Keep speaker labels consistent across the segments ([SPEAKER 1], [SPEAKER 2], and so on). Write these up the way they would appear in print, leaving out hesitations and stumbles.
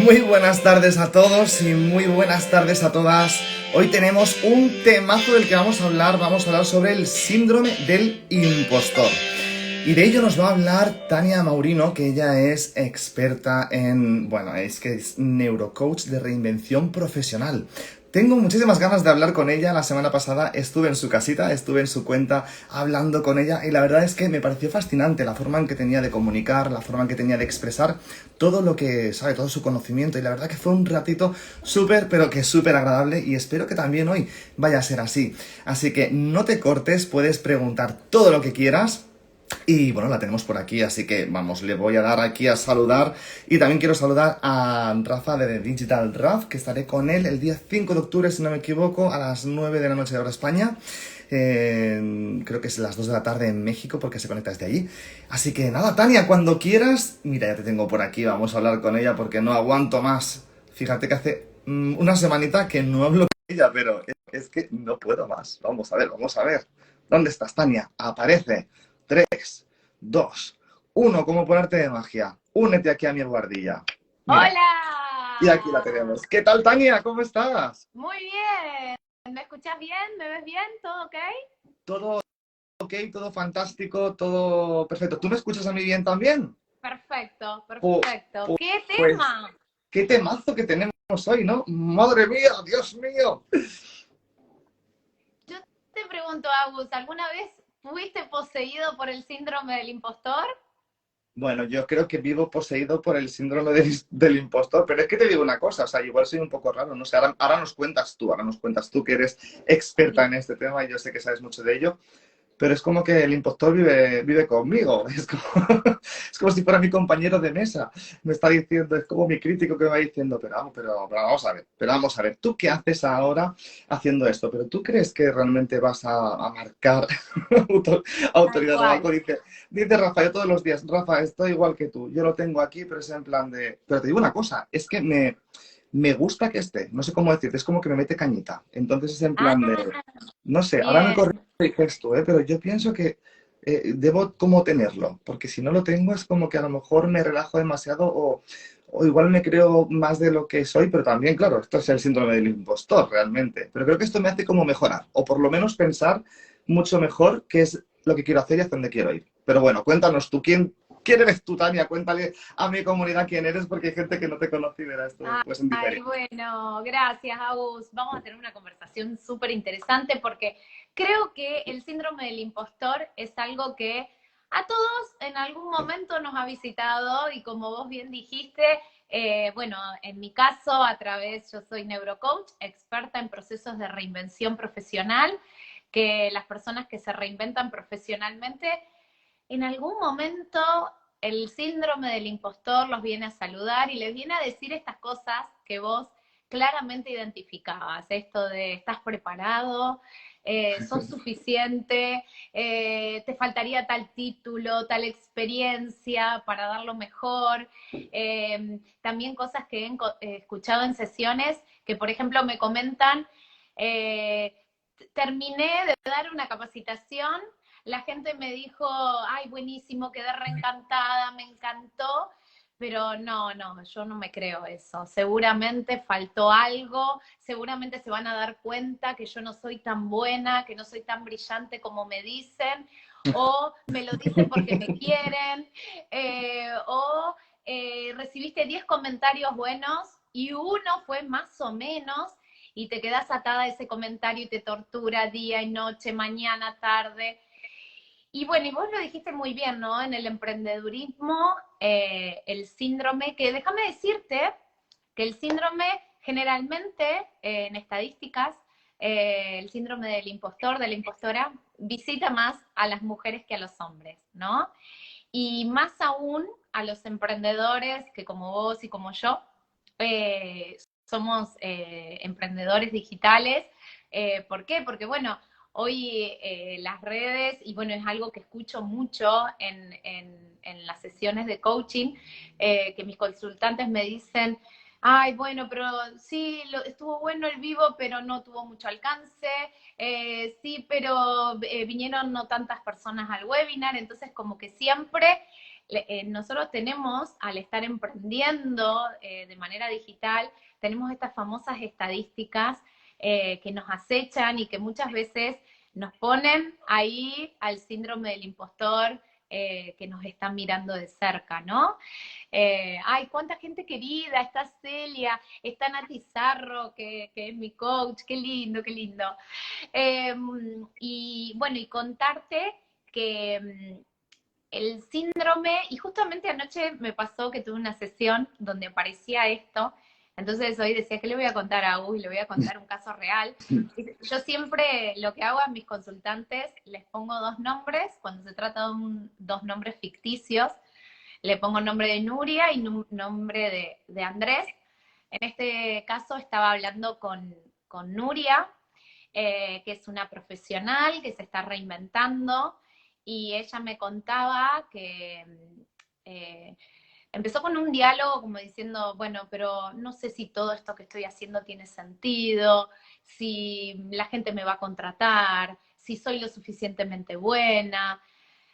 [SPEAKER 1] Muy buenas tardes a todos y muy buenas tardes a todas. Hoy tenemos un temazo del que vamos a hablar sobre el síndrome del impostor. Y de ello nos va a hablar Tania Maurino, que ella es experta en, bueno, es que es neurocoach de reinvención profesional. Tengo muchísimas ganas de hablar con ella. La semana pasada estuve en su casita, estuve en su cuenta hablando con ella y la verdad es que me pareció fascinante la forma en que tenía de comunicar, la forma en que tenía de expresar todo lo que sabe, todo su conocimiento y la verdad que fue un ratito súper, pero que súper agradable y espero que también hoy vaya a ser así. Así que no te cortes, puedes preguntar todo lo que quieras. Y bueno, la tenemos por aquí, así que vamos, le voy a dar aquí a saludar. Y también quiero saludar a Rafa de The Digital Raf, que estaré con él el día 5 de octubre, si no me equivoco, a las 9 de la noche de hora España. Creo que es las 2 de la tarde en México, porque se conecta desde allí. Así que nada, Tania, cuando quieras, mira, ya te tengo por aquí, vamos a hablar con ella porque no aguanto más. Fíjate que hace una semanita que no hablo con ella, pero es que no puedo más. Vamos a ver, vamos a ver. ¿Dónde estás, Tania? Aparece. 3, 2, 1, ¿cómo ponerte de magia? Únete aquí a mi guardilla. Mira, y aquí la
[SPEAKER 2] ¡Hola!
[SPEAKER 1] tenemos. ¿Qué tal, Tania? ¿Cómo estás?
[SPEAKER 2] Muy bien. ¿Me escuchas bien? ¿Me ves bien? ¿Todo ok?
[SPEAKER 1] Todo ok, todo fantástico, todo perfecto. ¿Tú me escuchas a mí bien también?
[SPEAKER 2] Perfecto,
[SPEAKER 1] Pu-
[SPEAKER 2] perfecto. ¿Qué
[SPEAKER 1] Pues,
[SPEAKER 2] tema?
[SPEAKER 1] qué temazo que tenemos hoy, ¿no? Madre mía, Dios mío.
[SPEAKER 2] Yo te pregunto, Agus, ¿alguna vez fuiste poseído por el síndrome del impostor?
[SPEAKER 1] Bueno, yo creo que vivo poseído por el síndrome del impostor, pero es que te digo una cosa, o sea, igual soy un poco raro, no sé, ahora nos cuentas tú que eres experta
[SPEAKER 2] Sí.
[SPEAKER 1] en este tema y yo sé que sabes mucho de ello. Pero es como que el impostor vive conmigo. Es como si fuera mi compañero de mesa. Me está diciendo, es como mi crítico que me va diciendo, pero vamos a ver, pero vamos a ver, ¿tú qué haces ahora haciendo esto? ¿Pero tú crees que realmente vas a marcar
[SPEAKER 2] Tal
[SPEAKER 1] autoridad o
[SPEAKER 2] cual.
[SPEAKER 1] algo? Dice Rafa, yo todos los días, Rafa, estoy igual que tú, yo lo tengo aquí, pero es en plan de... Pero te digo una cosa, es que me gusta que esté, no sé cómo decirte, es como que me mete cañita. Entonces es en
[SPEAKER 2] Ah,
[SPEAKER 1] plan de, no sé, ahora me
[SPEAKER 2] bien.
[SPEAKER 1] corriges tú, pero yo pienso que debo como tenerlo, porque si no lo tengo es como que a lo mejor me relajo demasiado o igual me creo más de lo que soy, pero también, claro, esto es el síndrome del impostor realmente. Pero creo que esto me hace como mejorar, o por lo menos pensar mucho mejor qué es lo que quiero hacer y hacia dónde quiero ir. Pero bueno, cuéntanos tú, ¿quién eres tú, Tania? Cuéntale a mi comunidad quién eres, porque hay gente que no te conoce y verá esto después en
[SPEAKER 2] Ay,
[SPEAKER 1] diferido.
[SPEAKER 2] bueno, gracias, Agus. Vamos a tener una conversación súper interesante porque creo que el síndrome del impostor es algo que a todos en algún momento nos ha visitado y como vos bien dijiste, bueno, en mi caso, yo soy neurocoach, experta en procesos de reinvención profesional, que las personas que se reinventan profesionalmente en algún momento el síndrome del impostor los viene a saludar y les viene a decir estas cosas que vos claramente identificabas, esto de estás preparado, sos suficiente, te faltaría tal título, tal experiencia para dar lo mejor. También cosas que he escuchado en sesiones que, por ejemplo, me comentan, eh, terminé de dar una capacitación, la gente me dijo, ay, buenísimo, quedé reencantada, me encantó, pero no, yo no me creo eso. Seguramente faltó algo, seguramente se van a dar cuenta que yo no soy tan buena, que no soy tan brillante como me dicen, o me lo dicen porque me quieren, o recibiste 10 comentarios buenos y uno fue más o menos y te quedas atada a ese comentario y te tortura día y noche, mañana, tarde. Y bueno, y vos lo dijiste muy bien, ¿no? En el emprendedurismo, el síndrome, que déjame decirte que el síndrome generalmente, en estadísticas, el síndrome del impostor, de la impostora, visita más a las mujeres que a los hombres, ¿no? Y más aún a los emprendedores que como vos y como yo somos emprendedores digitales. ¿Por qué? Porque bueno, hoy las redes, y bueno, es algo que escucho mucho en las sesiones de coaching, que mis consultantes me dicen, ay, bueno, pero sí, estuvo bueno el vivo, pero no tuvo mucho alcance, sí, pero vinieron no tantas personas al webinar, entonces como que siempre nosotros tenemos, al estar emprendiendo de manera digital, tenemos estas famosas estadísticas que nos acechan y que muchas veces nos ponen ahí al síndrome del impostor, que nos están mirando de cerca, ¿no? Ay, cuánta gente querida, está Celia, está Nati Zarro, que es mi coach, qué lindo, qué lindo. Y bueno, y contarte que el síndrome, y justamente anoche me pasó que tuve una sesión donde aparecía esto, entonces hoy decía, ¿qué le voy a contar a Agus? Le voy a contar un caso real. Yo siempre lo que hago a mis consultantes, les pongo dos nombres, cuando se trata de dos nombres ficticios, le pongo nombre de Nuria y nombre de Andrés. En este caso estaba hablando con Nuria, que es una profesional que se está reinventando, y ella me contaba que empezó con un diálogo como diciendo, bueno, pero no sé si todo esto que estoy haciendo tiene sentido, si la gente me va a contratar, si soy lo suficientemente buena.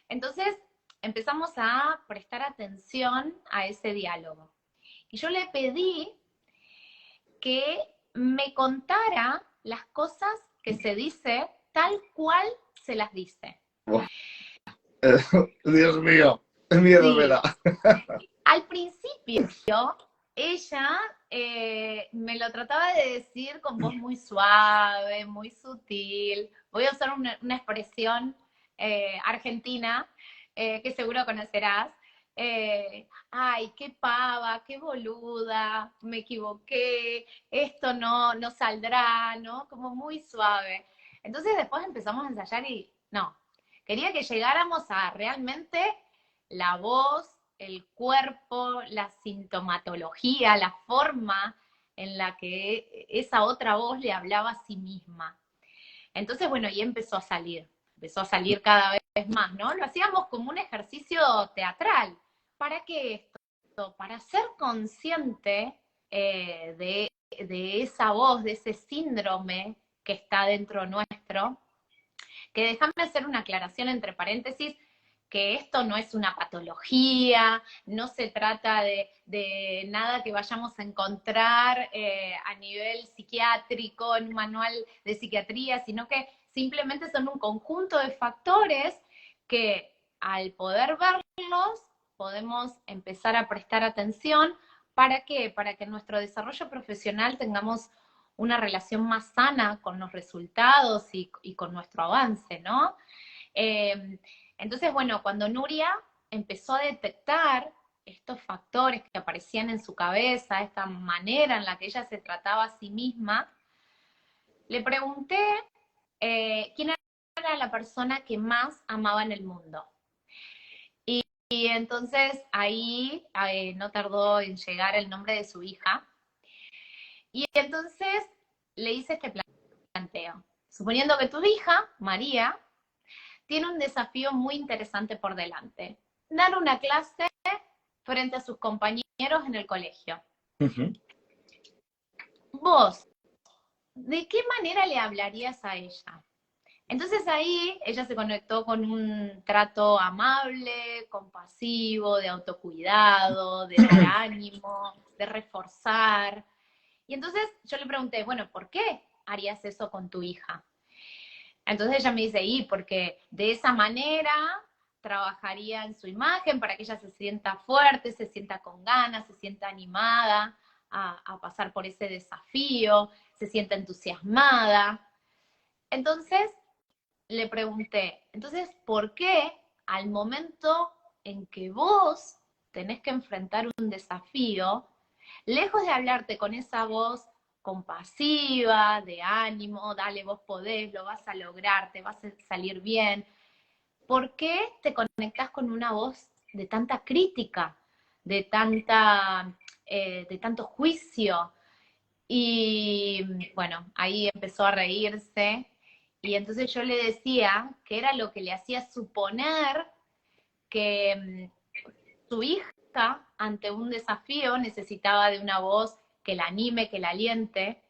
[SPEAKER 2] Entonces empezamos a prestar atención a ese diálogo. Y yo le pedí que me contara las cosas que se dice tal cual se las dice.
[SPEAKER 1] Dios mío, el miedo me da.
[SPEAKER 2] Al principio, ella me lo trataba de decir con voz muy suave, muy sutil. Voy a usar una expresión argentina que seguro conocerás. Ay, qué pava, qué boluda, me equivoqué, esto no saldrá, ¿no? Como muy suave. Entonces después empezamos a ensayar y no, quería que llegáramos a realmente la voz, el cuerpo, la sintomatología, la forma en la que esa otra voz le hablaba a sí misma. Entonces, bueno, y empezó a salir cada vez más, ¿no? Lo hacíamos como un ejercicio teatral. ¿Para qué esto? Para ser consciente de esa voz, de ese síndrome que está dentro nuestro, que déjame hacer una aclaración entre paréntesis, que esto no es una patología, no se trata de nada que vayamos a encontrar a nivel psiquiátrico, en un manual de psiquiatría, sino que simplemente son un conjunto de factores que al poder verlos podemos empezar a prestar atención. ¿Para qué? Para que en nuestro desarrollo profesional tengamos una relación más sana con los resultados y con nuestro avance, ¿no? Entonces, bueno, cuando Nuria empezó a detectar estos factores que aparecían en su cabeza, esta manera en la que ella se trataba a sí misma, le pregunté quién era la persona que más amaba en el mundo. Y entonces ahí no tardó en llegar el nombre de su hija. Y entonces le hice este planteo. Suponiendo que tu hija, María, tiene un desafío muy interesante por delante. Dar una clase frente a sus compañeros en el colegio. Vos, ¿de qué manera le hablarías a ella? Entonces ahí ella se conectó con un trato amable, compasivo, de autocuidado, de dar ánimo, de reforzar. Y entonces yo le pregunté, bueno, ¿por qué harías eso con tu hija? Entonces ella me dice, porque de esa manera trabajaría en su imagen para que ella se sienta fuerte, se sienta con ganas, se sienta animada a pasar por ese desafío, se sienta entusiasmada. Entonces le pregunté, entonces, ¿por qué al momento en que vos tenés que enfrentar un desafío, lejos de hablarte con esa voz compasiva, de ánimo, dale, vos podés, lo vas a lograr, te vas a salir bien, ¿por qué te conectás con una voz de tanta crítica, de tanto juicio? Y bueno, ahí empezó a reírse, y entonces yo le decía que era lo que le hacía suponer que su hija, ante un desafío, necesitaba de una voz que la anime, que la aliente,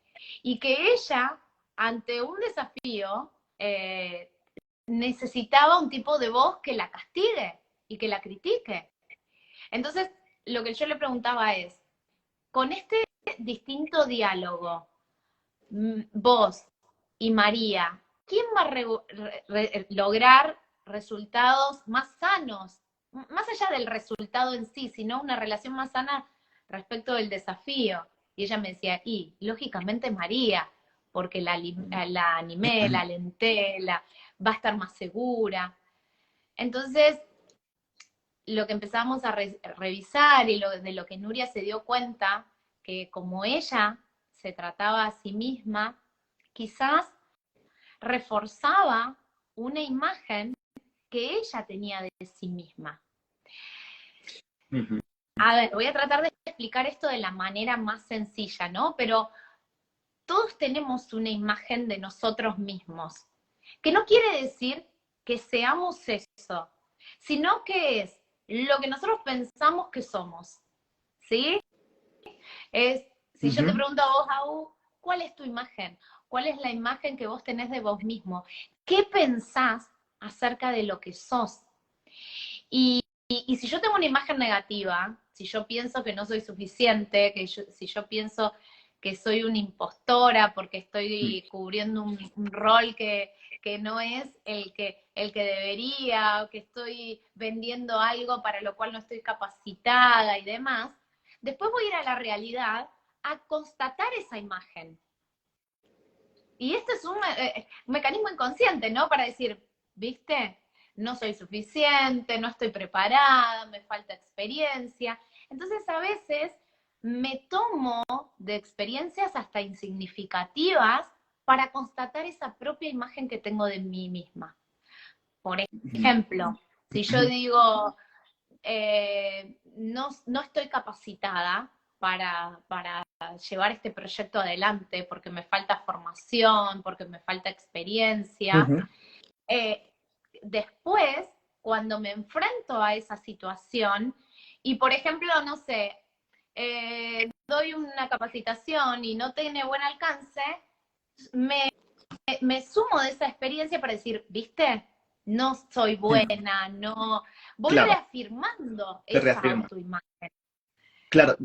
[SPEAKER 2] y que ella, ante un desafío, necesitaba un tipo de voz que la castigue y que la critique. Entonces, lo que yo le preguntaba es, con este distinto diálogo, vos y María, ¿quién va a lograr resultados más sanos? Más allá del resultado en sí, sino una relación más sana respecto del desafío. Y ella me decía, y lógicamente María, porque la animé, la alenté, va a estar más segura. Entonces, lo que empezamos a revisar y de lo que Nuria se dio cuenta, que como ella se trataba a sí misma, quizás reforzaba una imagen que ella tenía de sí misma. A ver, voy a tratar de explicar esto de la manera más sencilla, ¿no? Pero todos tenemos una imagen de nosotros mismos, que no quiere decir que seamos eso, sino que es lo que nosotros pensamos que somos, ¿sí? Si yo te pregunto a vos, Au, ¿cuál es tu imagen? ¿Cuál es la imagen que vos tenés de vos mismo? ¿Qué pensás acerca de lo que sos? Y si yo tengo una imagen negativa, si yo pienso que no soy suficiente, si yo pienso que soy una impostora porque estoy cubriendo un rol que no es el que debería, o que estoy vendiendo algo para lo cual no estoy capacitada y demás, después voy a ir a la realidad a constatar esa imagen. Y este es un mecanismo inconsciente, ¿no? Para decir, ¿viste? No soy suficiente, no estoy preparada, me falta experiencia. Entonces a veces me tomo de experiencias hasta insignificativas para constatar esa propia imagen que tengo de mí misma. Por ejemplo, si yo digo, no estoy capacitada para llevar este proyecto adelante porque me falta formación, porque me falta experiencia. Después, cuando me enfrento a esa situación y, por ejemplo, no sé, doy una capacitación y no tiene buen alcance, me sumo de esa experiencia para decir, ¿viste? No soy buena, no. Voy
[SPEAKER 1] Claro,
[SPEAKER 2] reafirmando
[SPEAKER 1] te
[SPEAKER 2] esa
[SPEAKER 1] reafirma.
[SPEAKER 2] autoimagen.
[SPEAKER 1] Claro,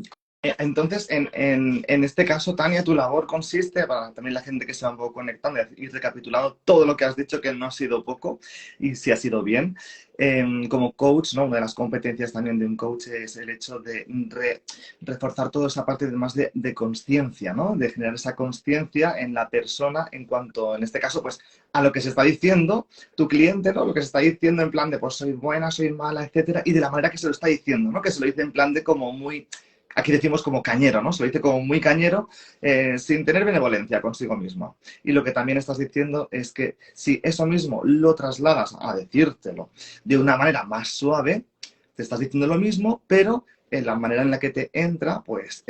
[SPEAKER 1] entonces, en este caso, Tania, tu labor consiste, para también la gente que se va un poco conectando y recapitulando todo lo que has dicho, que no ha sido poco y sí ha sido bien. Como coach, ¿no? Una de las competencias también de un coach es el hecho de reforzar toda esa parte más de conciencia, ¿no? De generar esa conciencia en la persona en cuanto, en este caso, pues a lo que se está diciendo tu cliente, ¿no? Lo que se está diciendo en plan de, pues soy buena, soy mala, etcétera, y de la manera que se lo está diciendo, ¿no? Que se lo dice en plan de como muy, aquí decimos como cañero, ¿no? Se lo dice como muy cañero, sin tener benevolencia consigo mismo. Y lo que también estás diciendo es que si eso mismo lo trasladas a decírtelo de una manera más suave, te estás diciendo lo mismo, pero en la manera en la que te entra, pues,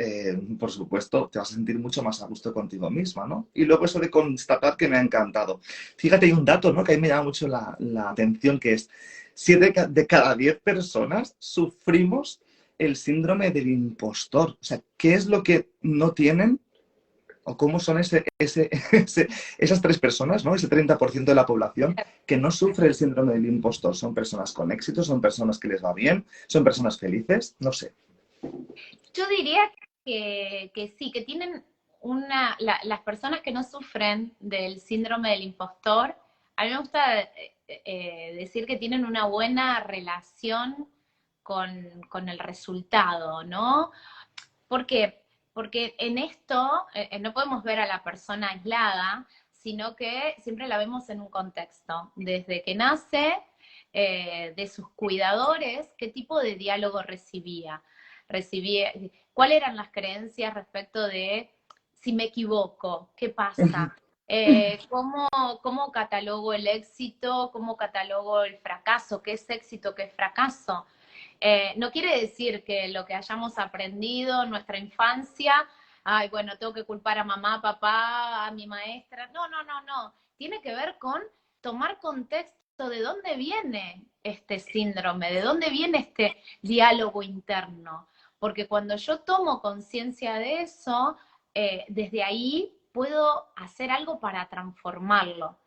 [SPEAKER 1] por supuesto, te vas a sentir mucho más a gusto contigo misma, ¿no? Y luego eso de constatar que me ha encantado. Fíjate, hay un dato, ¿no? Que a mí me llama mucho la atención, que es 7 de cada 10 personas sufrimos el síndrome del impostor. O sea, ¿qué es lo que no tienen o cómo son esas 3 personas, ¿no? Ese 30% de la población que no sufre el síndrome del impostor? ¿Son personas con éxito? ¿Son personas que les va bien? ¿Son personas felices? No sé.
[SPEAKER 2] Yo diría que sí, que tienen las personas que no sufren del síndrome del impostor, a mí me gusta decir que tienen una buena relación con el resultado, ¿no? ¿Por qué? Porque en esto no podemos ver a la persona aislada, sino que siempre la vemos en un contexto. Desde que nace, de sus cuidadores, ¿qué tipo de diálogo recibía, cuáles eran las creencias respecto de si me equivoco, qué pasa, cómo catalogo el éxito, cómo catalogo el fracaso, qué es éxito, qué es fracaso. No quiere decir que lo que hayamos aprendido en nuestra infancia, ay, bueno, tengo que culpar a mamá, papá, a mi maestra. No, no, no, no. Tiene que ver con tomar contexto de dónde viene este síndrome, de dónde viene este diálogo interno. Porque cuando yo tomo conciencia de eso, desde ahí puedo hacer algo para transformarlo.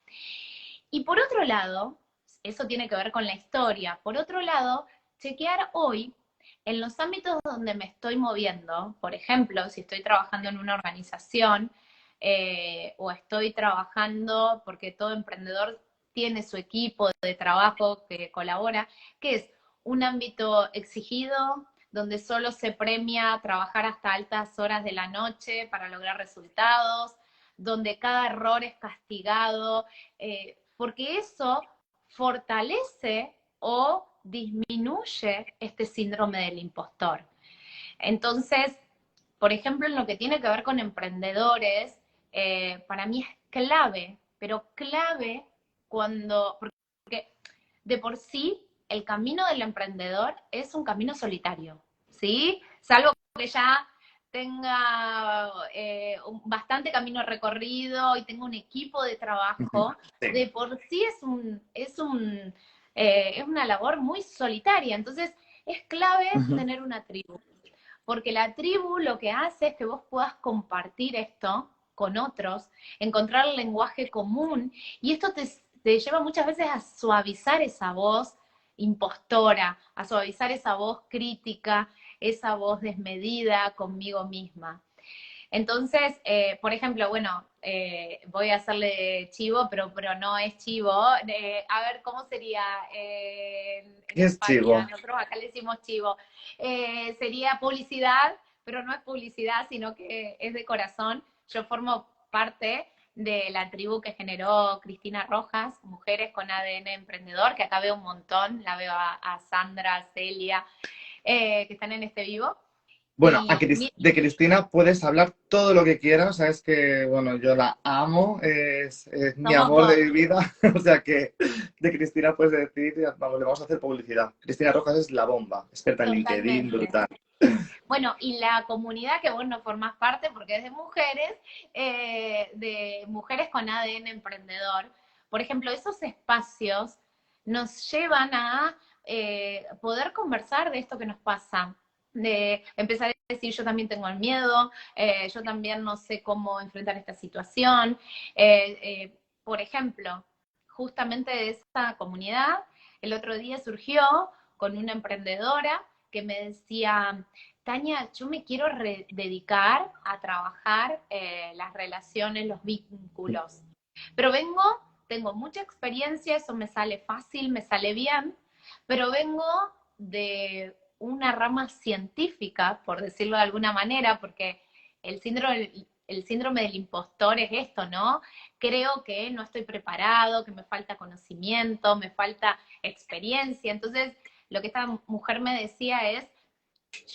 [SPEAKER 2] Y por otro lado, eso tiene que ver con la historia, por otro lado, chequear hoy en los ámbitos donde me estoy moviendo, por ejemplo, si estoy trabajando en una organización o estoy trabajando, porque todo emprendedor tiene su equipo de trabajo que colabora, que es un ámbito exigido, donde solo se premia trabajar hasta altas horas de la noche para lograr resultados, donde cada error es castigado, porque eso fortalece o disminuye este síndrome del impostor. Entonces, por ejemplo, en lo que tiene que ver con emprendedores, para mí es clave, pero clave porque de por sí el camino del emprendedor es un camino solitario, ¿sí? Salvo que ya tenga bastante camino recorrido y tenga un equipo de trabajo,
[SPEAKER 1] Sí.
[SPEAKER 2] de por sí es una labor muy solitaria. Entonces, es clave
[SPEAKER 1] Ujú.
[SPEAKER 2] tener una tribu. Porque la tribu lo que hace es que vos puedas compartir esto con otros, encontrar el lenguaje común, y esto te lleva muchas veces a suavizar esa voz impostora, a suavizar esa voz crítica, esa voz desmedida conmigo misma. Entonces, por ejemplo, bueno, voy a hacerle chivo, pero no es chivo. A ver, ¿cómo sería en
[SPEAKER 1] ¿Qué es
[SPEAKER 2] España?
[SPEAKER 1] chivo?
[SPEAKER 2] Nosotros acá le decimos chivo. Sería publicidad, pero no es publicidad, sino que es de corazón. Yo formo parte de la tribu que generó Cristina Rojas, Mujeres con ADN Emprendedor, que acá veo un montón, la veo a Sandra, a Celia, que están en este vivo.
[SPEAKER 1] Bueno,
[SPEAKER 2] Y
[SPEAKER 1] De Cristina puedes hablar todo lo que quieras, sabes que, bueno, yo la amo, es mi
[SPEAKER 2] somos
[SPEAKER 1] amor
[SPEAKER 2] dos.
[SPEAKER 1] de mi vida, o sea que de Cristina puedes decir, vamos, le vamos a hacer publicidad. Cristina Rojas es la bomba, experta en LinkedIn,
[SPEAKER 2] Totalmente.
[SPEAKER 1] brutal.
[SPEAKER 2] Bueno, y la comunidad que vos no formás parte porque es de mujeres con ADN emprendedor. Por ejemplo, esos espacios nos llevan a poder conversar de esto que nos pasa, de empezar a decir yo también tengo el miedo, yo también no sé cómo enfrentar esta situación. Por ejemplo, justamente de esa comunidad, el otro día surgió con una emprendedora que me decía, Tania, yo me quiero dedicar a trabajar las relaciones, los vínculos, pero tengo mucha experiencia, eso me sale fácil, me sale bien, pero vengo de una rama científica, por decirlo de alguna manera, porque el síndrome del impostor es esto, ¿no? Creo que no estoy preparado, que me falta conocimiento, me falta experiencia. Entonces, lo que esta mujer me decía es,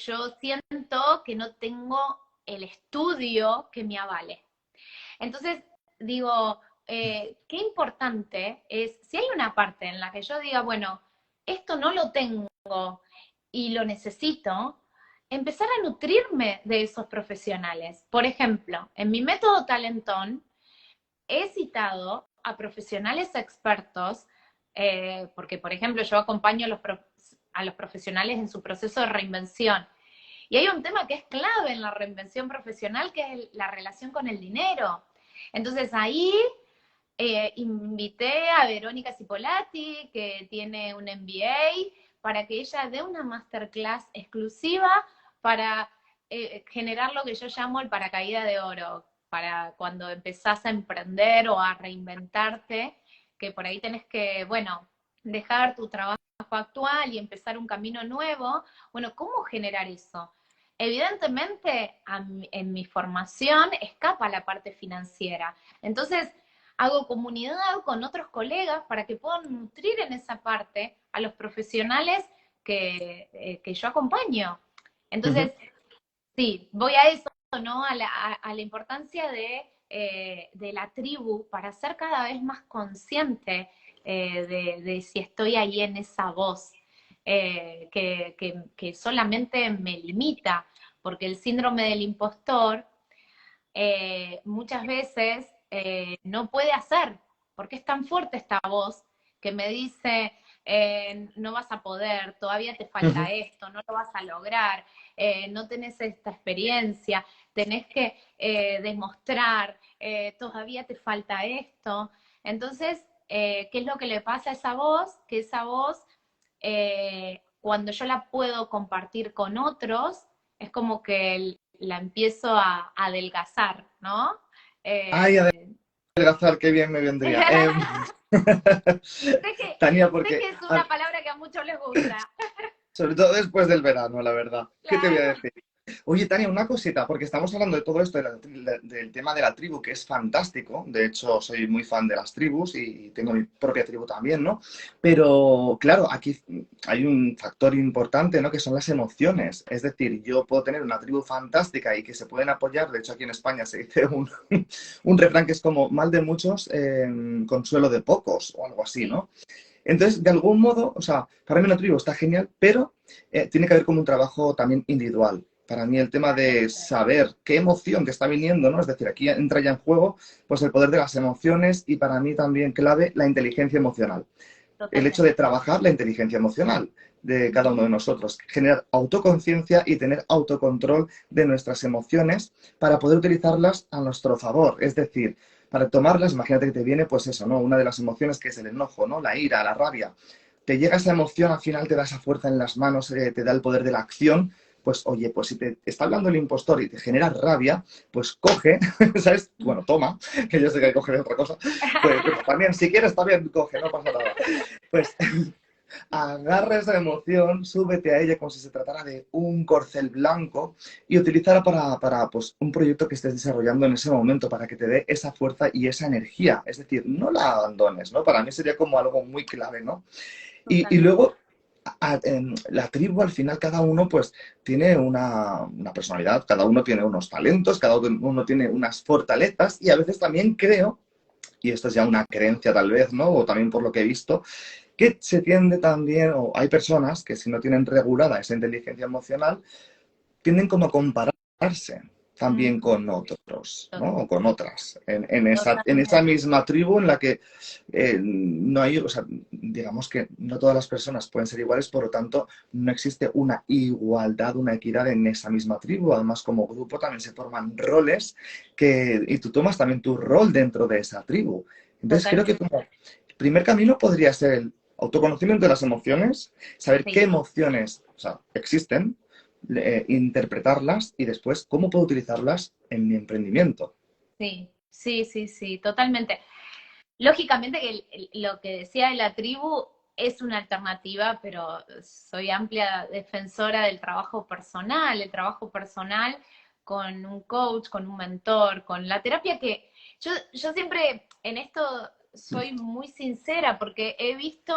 [SPEAKER 2] yo siento que no tengo el estudio que me avale. Entonces, digo, qué importante es, si hay una parte en la que yo diga, bueno, esto no lo tengo y lo necesito, empezar a nutrirme de esos profesionales. Por ejemplo, en mi método Talentón he citado a profesionales expertos, porque, por ejemplo, yo acompaño a los profesionales en su proceso de reinvención. Y hay un tema que es clave en la reinvención profesional, que es la relación con el dinero. Entonces ahí invité a Verónica Cipolati, que tiene un MBA, para que ella dé una masterclass exclusiva para generar lo que yo llamo el paracaídas de oro, para cuando empezás a emprender o a reinventarte, que por ahí tenés que, bueno, dejar tu trabajo actual y empezar un camino nuevo. Bueno, ¿cómo generar eso? Evidentemente, en mi formación escapa la parte financiera. Entonces, hago comunidad con otros colegas para que puedan nutrir en esa parte a los profesionales que yo acompaño. Entonces,
[SPEAKER 1] Ujú.
[SPEAKER 2] sí, voy a eso, ¿no? A la importancia de la tribu para ser cada vez más consciente de si estoy ahí en esa voz, que solamente me limita, porque el síndrome del impostor muchas veces no puede hacer, porque es tan fuerte esta voz que me dice, no vas a poder, todavía te falta
[SPEAKER 1] Ujú.
[SPEAKER 2] esto, no lo vas a lograr, no tenés esta experiencia, tenés que demostrar, todavía te falta esto. Entonces, ¿qué es lo que le pasa a esa voz? Que esa voz cuando yo la puedo compartir con otros, es como que la empiezo a adelgazar, ¿no?
[SPEAKER 1] Ay,
[SPEAKER 2] Eh,
[SPEAKER 1] adelgazar, qué bien me vendría. Tania,
[SPEAKER 2] sé
[SPEAKER 1] porque
[SPEAKER 2] que es una palabra que a muchos les gusta.
[SPEAKER 1] sobre todo después del verano, la verdad. ¿Qué te voy a
[SPEAKER 2] Claro.
[SPEAKER 1] decir? Oye, Tania, una cosita, porque estamos hablando de todo esto, del tema de la tribu, que es fantástico. De hecho, soy muy fan de las tribus y tengo mi propia tribu también, ¿no? Pero, claro, aquí hay un factor importante, ¿no? Que son las emociones. Es decir, yo puedo tener una tribu fantástica y que se pueden apoyar. De hecho, aquí en España se dice un refrán que es como mal de muchos, consuelo de pocos, o algo así,
[SPEAKER 2] Sí,
[SPEAKER 1] ¿no? Entonces, de algún modo, o sea, para mí una tribu está genial, pero tiene que haber como un trabajo también individual. Para mí el tema de
[SPEAKER 2] totalmente,
[SPEAKER 1] saber qué emoción te está viniendo, ¿no? Es decir, aquí entra ya en juego pues el poder de las emociones y para mí también clave la inteligencia emocional. El hecho de
[SPEAKER 2] totalmente.
[SPEAKER 1] trabajar la inteligencia emocional de cada uno
[SPEAKER 2] Ujú.
[SPEAKER 1] de nosotros, generar autoconciencia y tener autocontrol de nuestras emociones para poder utilizarlas a nuestro favor. Es decir, para tomarlas, imagínate que te viene, pues eso, ¿no? Una de las emociones que es el enojo, ¿no? La ira, la rabia. Te llega esa emoción, al final te da esa fuerza en las manos, te da el poder de la acción. Pues oye, pues si te está hablando el impostor y te genera rabia, pues coge, ¿sabes? Bueno, toma, que yo sé que coge de otra cosa. Pues también, si quieres, también coge, no pasa nada. Pues agarra esa emoción, súbete a ella como si se tratara de un corcel blanco y utilízala para pues, un proyecto que estés desarrollando en ese momento para que te dé esa fuerza y esa energía. Es decir, no la abandones, ¿no? Para mí sería como algo muy clave, ¿no? Y
[SPEAKER 2] Totalmente.
[SPEAKER 1] luego, en la tribu, al final, cada uno pues tiene una personalidad, cada uno tiene unos talentos, cada uno tiene unas fortalezas y a veces también creo, y esto es ya una creencia tal vez, ¿no? O también por lo que he visto, que se tiende también, o hay personas que si no tienen regulada esa inteligencia emocional, tienden como a compararse también
[SPEAKER 2] Ujú.
[SPEAKER 1] con otros,
[SPEAKER 2] To-
[SPEAKER 1] ¿no? O con otras, en esa
[SPEAKER 2] Totalmente.
[SPEAKER 1] misma tribu en la que no hay, o sea, digamos que no todas las personas pueden ser iguales, por lo tanto, no existe una igualdad, una equidad en esa misma tribu. Además, como grupo también se forman roles y tú tomas también tu rol dentro de esa tribu. Entonces, creo que
[SPEAKER 2] Totalmente.
[SPEAKER 1] como primer camino podría ser el autoconocimiento de las emociones, saber qué
[SPEAKER 2] Sí,
[SPEAKER 1] emociones, o sea, existen, interpretarlas y después cómo puedo utilizarlas en mi emprendimiento.
[SPEAKER 2] sí, sí, sí, sí, totalmente. Lógicamente que lo que decía de la tribu es una alternativa, pero soy amplia defensora del trabajo personal, el trabajo personal con un coach, con un mentor, con la terapia que yo siempre en esto soy muy sincera porque he visto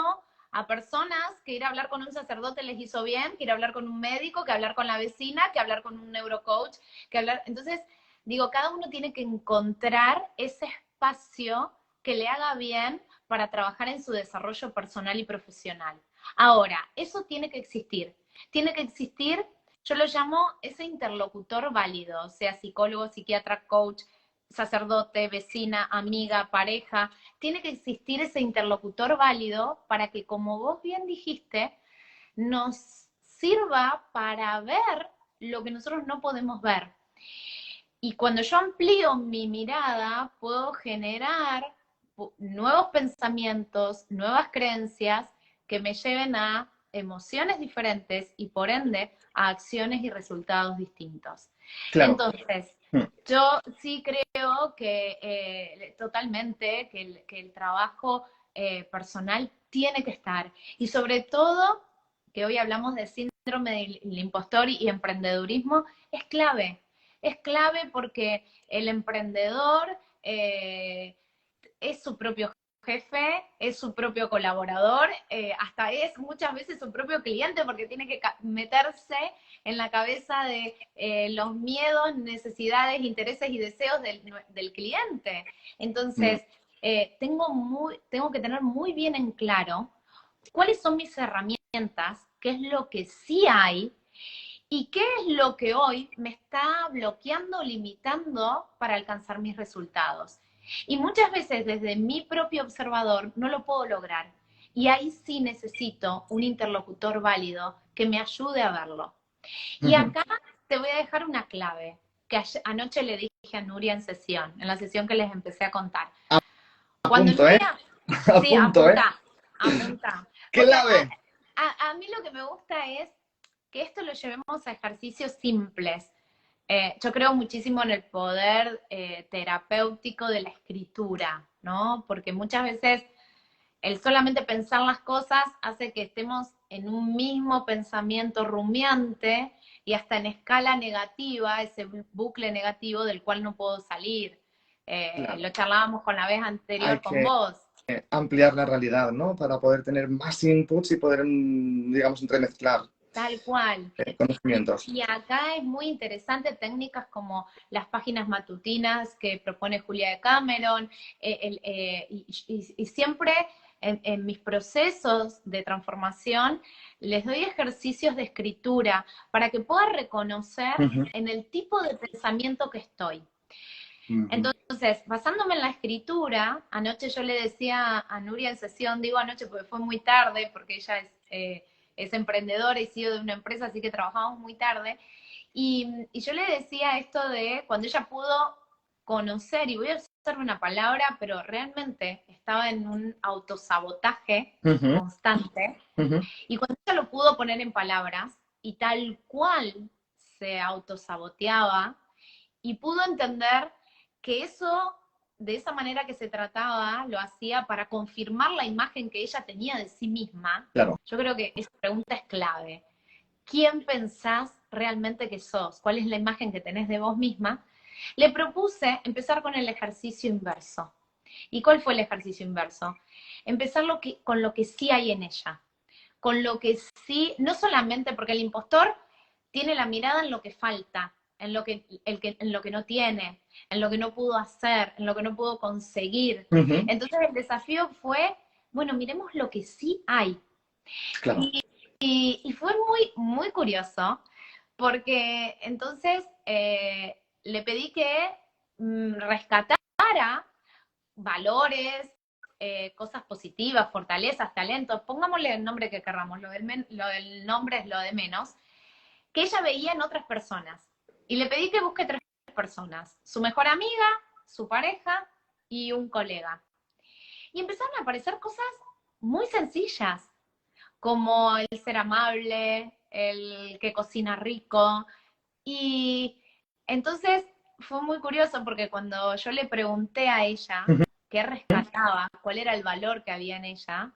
[SPEAKER 2] a personas que ir a hablar con un sacerdote les hizo bien, que ir a hablar con un médico, que hablar con la vecina, que hablar con un neurocoach, que hablar... Entonces, digo, cada uno tiene que encontrar ese espacio que le haga bien para trabajar en su desarrollo personal y profesional. Ahora, eso tiene que existir. Tiene que existir, yo lo llamo ese interlocutor válido, sea psicólogo, psiquiatra, coach, sacerdote, vecina, amiga, pareja. Tiene que existir ese interlocutor válido para que, como vos bien dijiste, nos sirva para ver lo que nosotros no podemos ver. Y cuando yo amplío mi mirada, puedo generar nuevos pensamientos, nuevas creencias que me lleven a emociones diferentes y por ende a acciones y resultados distintos.
[SPEAKER 1] Claro.
[SPEAKER 2] Entonces,
[SPEAKER 1] Hmm.
[SPEAKER 2] yo sí creo que totalmente que el trabajo personal tiene que estar. Y sobre todo, que hoy hablamos de síndrome del impostor y emprendedurismo, es clave. Es clave porque el emprendedor es su propio jefe, es su propio colaborador, hasta es muchas veces su propio cliente porque tiene que meterse en la cabeza de los miedos, necesidades, intereses y deseos del cliente.
[SPEAKER 1] Hmm.
[SPEAKER 2] Entonces, tengo que tener muy bien en claro cuáles son mis herramientas, qué es lo que sí hay y qué es lo que hoy me está bloqueando, limitando para alcanzar mis resultados. Y muchas veces desde mi propio observador no lo puedo lograr. Y ahí sí necesito un interlocutor válido que me ayude a verlo. Y
[SPEAKER 1] Ujú.
[SPEAKER 2] acá te voy a dejar una clave que anoche le dije a Nuria en la sesión que les empecé a contar.
[SPEAKER 1] A
[SPEAKER 2] Cuando
[SPEAKER 1] punto, ¿eh?
[SPEAKER 2] Nuria,
[SPEAKER 1] A
[SPEAKER 2] sí,
[SPEAKER 1] punto, ¿eh?
[SPEAKER 2] apunta, apunta. Porque
[SPEAKER 1] Clave.
[SPEAKER 2] a mí lo que me gusta es que esto lo llevemos a ejercicios simples. Yo creo muchísimo en el poder terapéutico de la escritura, ¿no? Porque muchas veces el solamente pensar las cosas hace que estemos en un mismo pensamiento rumiante y hasta en escala negativa, ese bucle negativo del cual no puedo salir.
[SPEAKER 1] Claro.
[SPEAKER 2] Lo charlábamos con la vez
[SPEAKER 1] Hay
[SPEAKER 2] anterior con
[SPEAKER 1] que
[SPEAKER 2] vos.
[SPEAKER 1] ampliar la realidad, ¿no? Para poder tener más inputs y poder, digamos, entremezclar
[SPEAKER 2] Tal cual.
[SPEAKER 1] conocimientos.
[SPEAKER 2] Y acá es muy interesante técnicas como las páginas matutinas que propone Julia de Cameron, y siempre en mis procesos de transformación les doy ejercicios de escritura para que pueda reconocer
[SPEAKER 1] Ujú,
[SPEAKER 2] en el tipo de pensamiento que estoy.
[SPEAKER 1] ujú.
[SPEAKER 2] Entonces, basándome en la escritura, anoche yo le decía a Nuria en sesión, digo anoche porque fue muy tarde, porque ella es emprendedora y CEO de una empresa, así que trabajamos muy tarde, y yo le decía esto de cuando ella pudo conocer, y voy a usar una palabra, pero realmente estaba en un autosabotaje
[SPEAKER 1] Ujú,
[SPEAKER 2] constante,
[SPEAKER 1] ujú.
[SPEAKER 2] y cuando ella lo pudo poner en palabras, y tal cual se autosaboteaba, y pudo entender que eso, de esa manera que se trataba, lo hacía para confirmar la imagen que ella tenía de sí misma.
[SPEAKER 1] Claro.
[SPEAKER 2] Yo creo que esa pregunta es clave. ¿Quién pensás realmente que sos? ¿Cuál es la imagen que tenés de vos misma? Le propuse empezar con el ejercicio inverso. ¿Y cuál fue el ejercicio inverso? Empezar con lo que sí hay en ella, con lo que sí, no solamente porque el impostor tiene la mirada en lo que falta, en lo que no tiene, en lo que no pudo hacer, en lo que no pudo conseguir.
[SPEAKER 1] Ujú,
[SPEAKER 2] Entonces el desafío fue, bueno, miremos lo que sí hay.
[SPEAKER 1] claro.
[SPEAKER 2] Y fue muy, muy curioso, porque entonces le pedí que rescatara valores, cosas positivas, fortalezas, talentos, pongámosle el nombre que querramos, lo del nombre es lo de menos, que ella veía en otras personas. Y le pedí que busque tres personas, su mejor amiga, su pareja y un colega. Y empezaron a aparecer cosas muy sencillas, como el ser amable, el que cocina rico. Y entonces fue muy curioso porque cuando yo le pregunté a ella
[SPEAKER 1] Ujú.
[SPEAKER 2] qué rescataba, cuál era el valor que había en ella,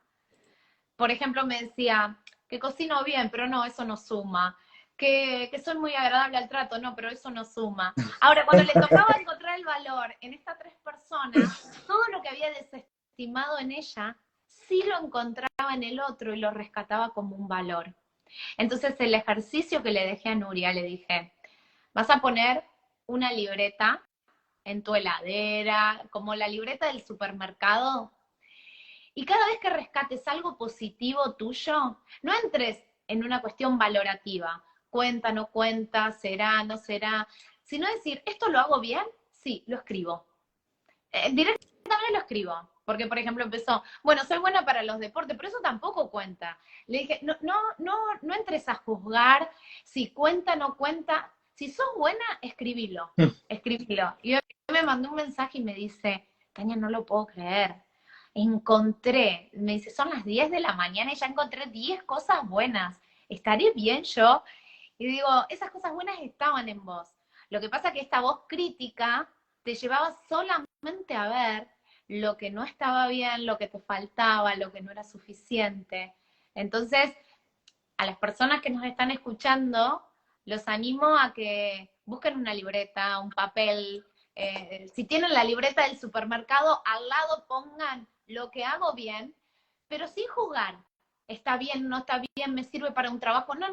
[SPEAKER 2] por ejemplo, me decía que cocino bien, pero no, eso no suma. Que soy muy agradable al trato, no, pero eso no suma. Ahora, cuando le tocaba encontrar el valor en estas tres personas, todo lo que había desestimado en ella, sí lo encontraba en el otro y lo rescataba como un valor. Entonces, el ejercicio que le dejé a Nuria, le dije, vas a poner una libreta en tu heladera, como la libreta del supermercado, y cada vez que rescates algo positivo tuyo, no entres en una cuestión valorativa, cuenta, no cuenta, será, no será, sino decir, ¿esto lo hago bien? Sí, lo escribo. Directamente lo escribo. Porque, por ejemplo, empezó, bueno, soy buena para los deportes, pero eso tampoco cuenta. Le dije, no entres a juzgar si cuenta, no cuenta. Si sos buena, escribilo. Escribilo. Y hoy me mandó un mensaje y me dice, Tania, no lo puedo creer. Encontré, me dice, son las 10 de la mañana y ya encontré 10 cosas buenas. ¿Estaré bien yo? Y digo, esas cosas buenas estaban en vos. Lo que pasa es que esta voz crítica te llevaba solamente a ver lo que no estaba bien, lo que te faltaba, lo que no era suficiente. Entonces, a las personas que nos están escuchando, los animo a que busquen una libreta, un papel. Si tienen la libreta del supermercado, al lado pongan lo que hago bien, pero sin juzgar. Está bien, no está bien, me sirve para un trabajo. No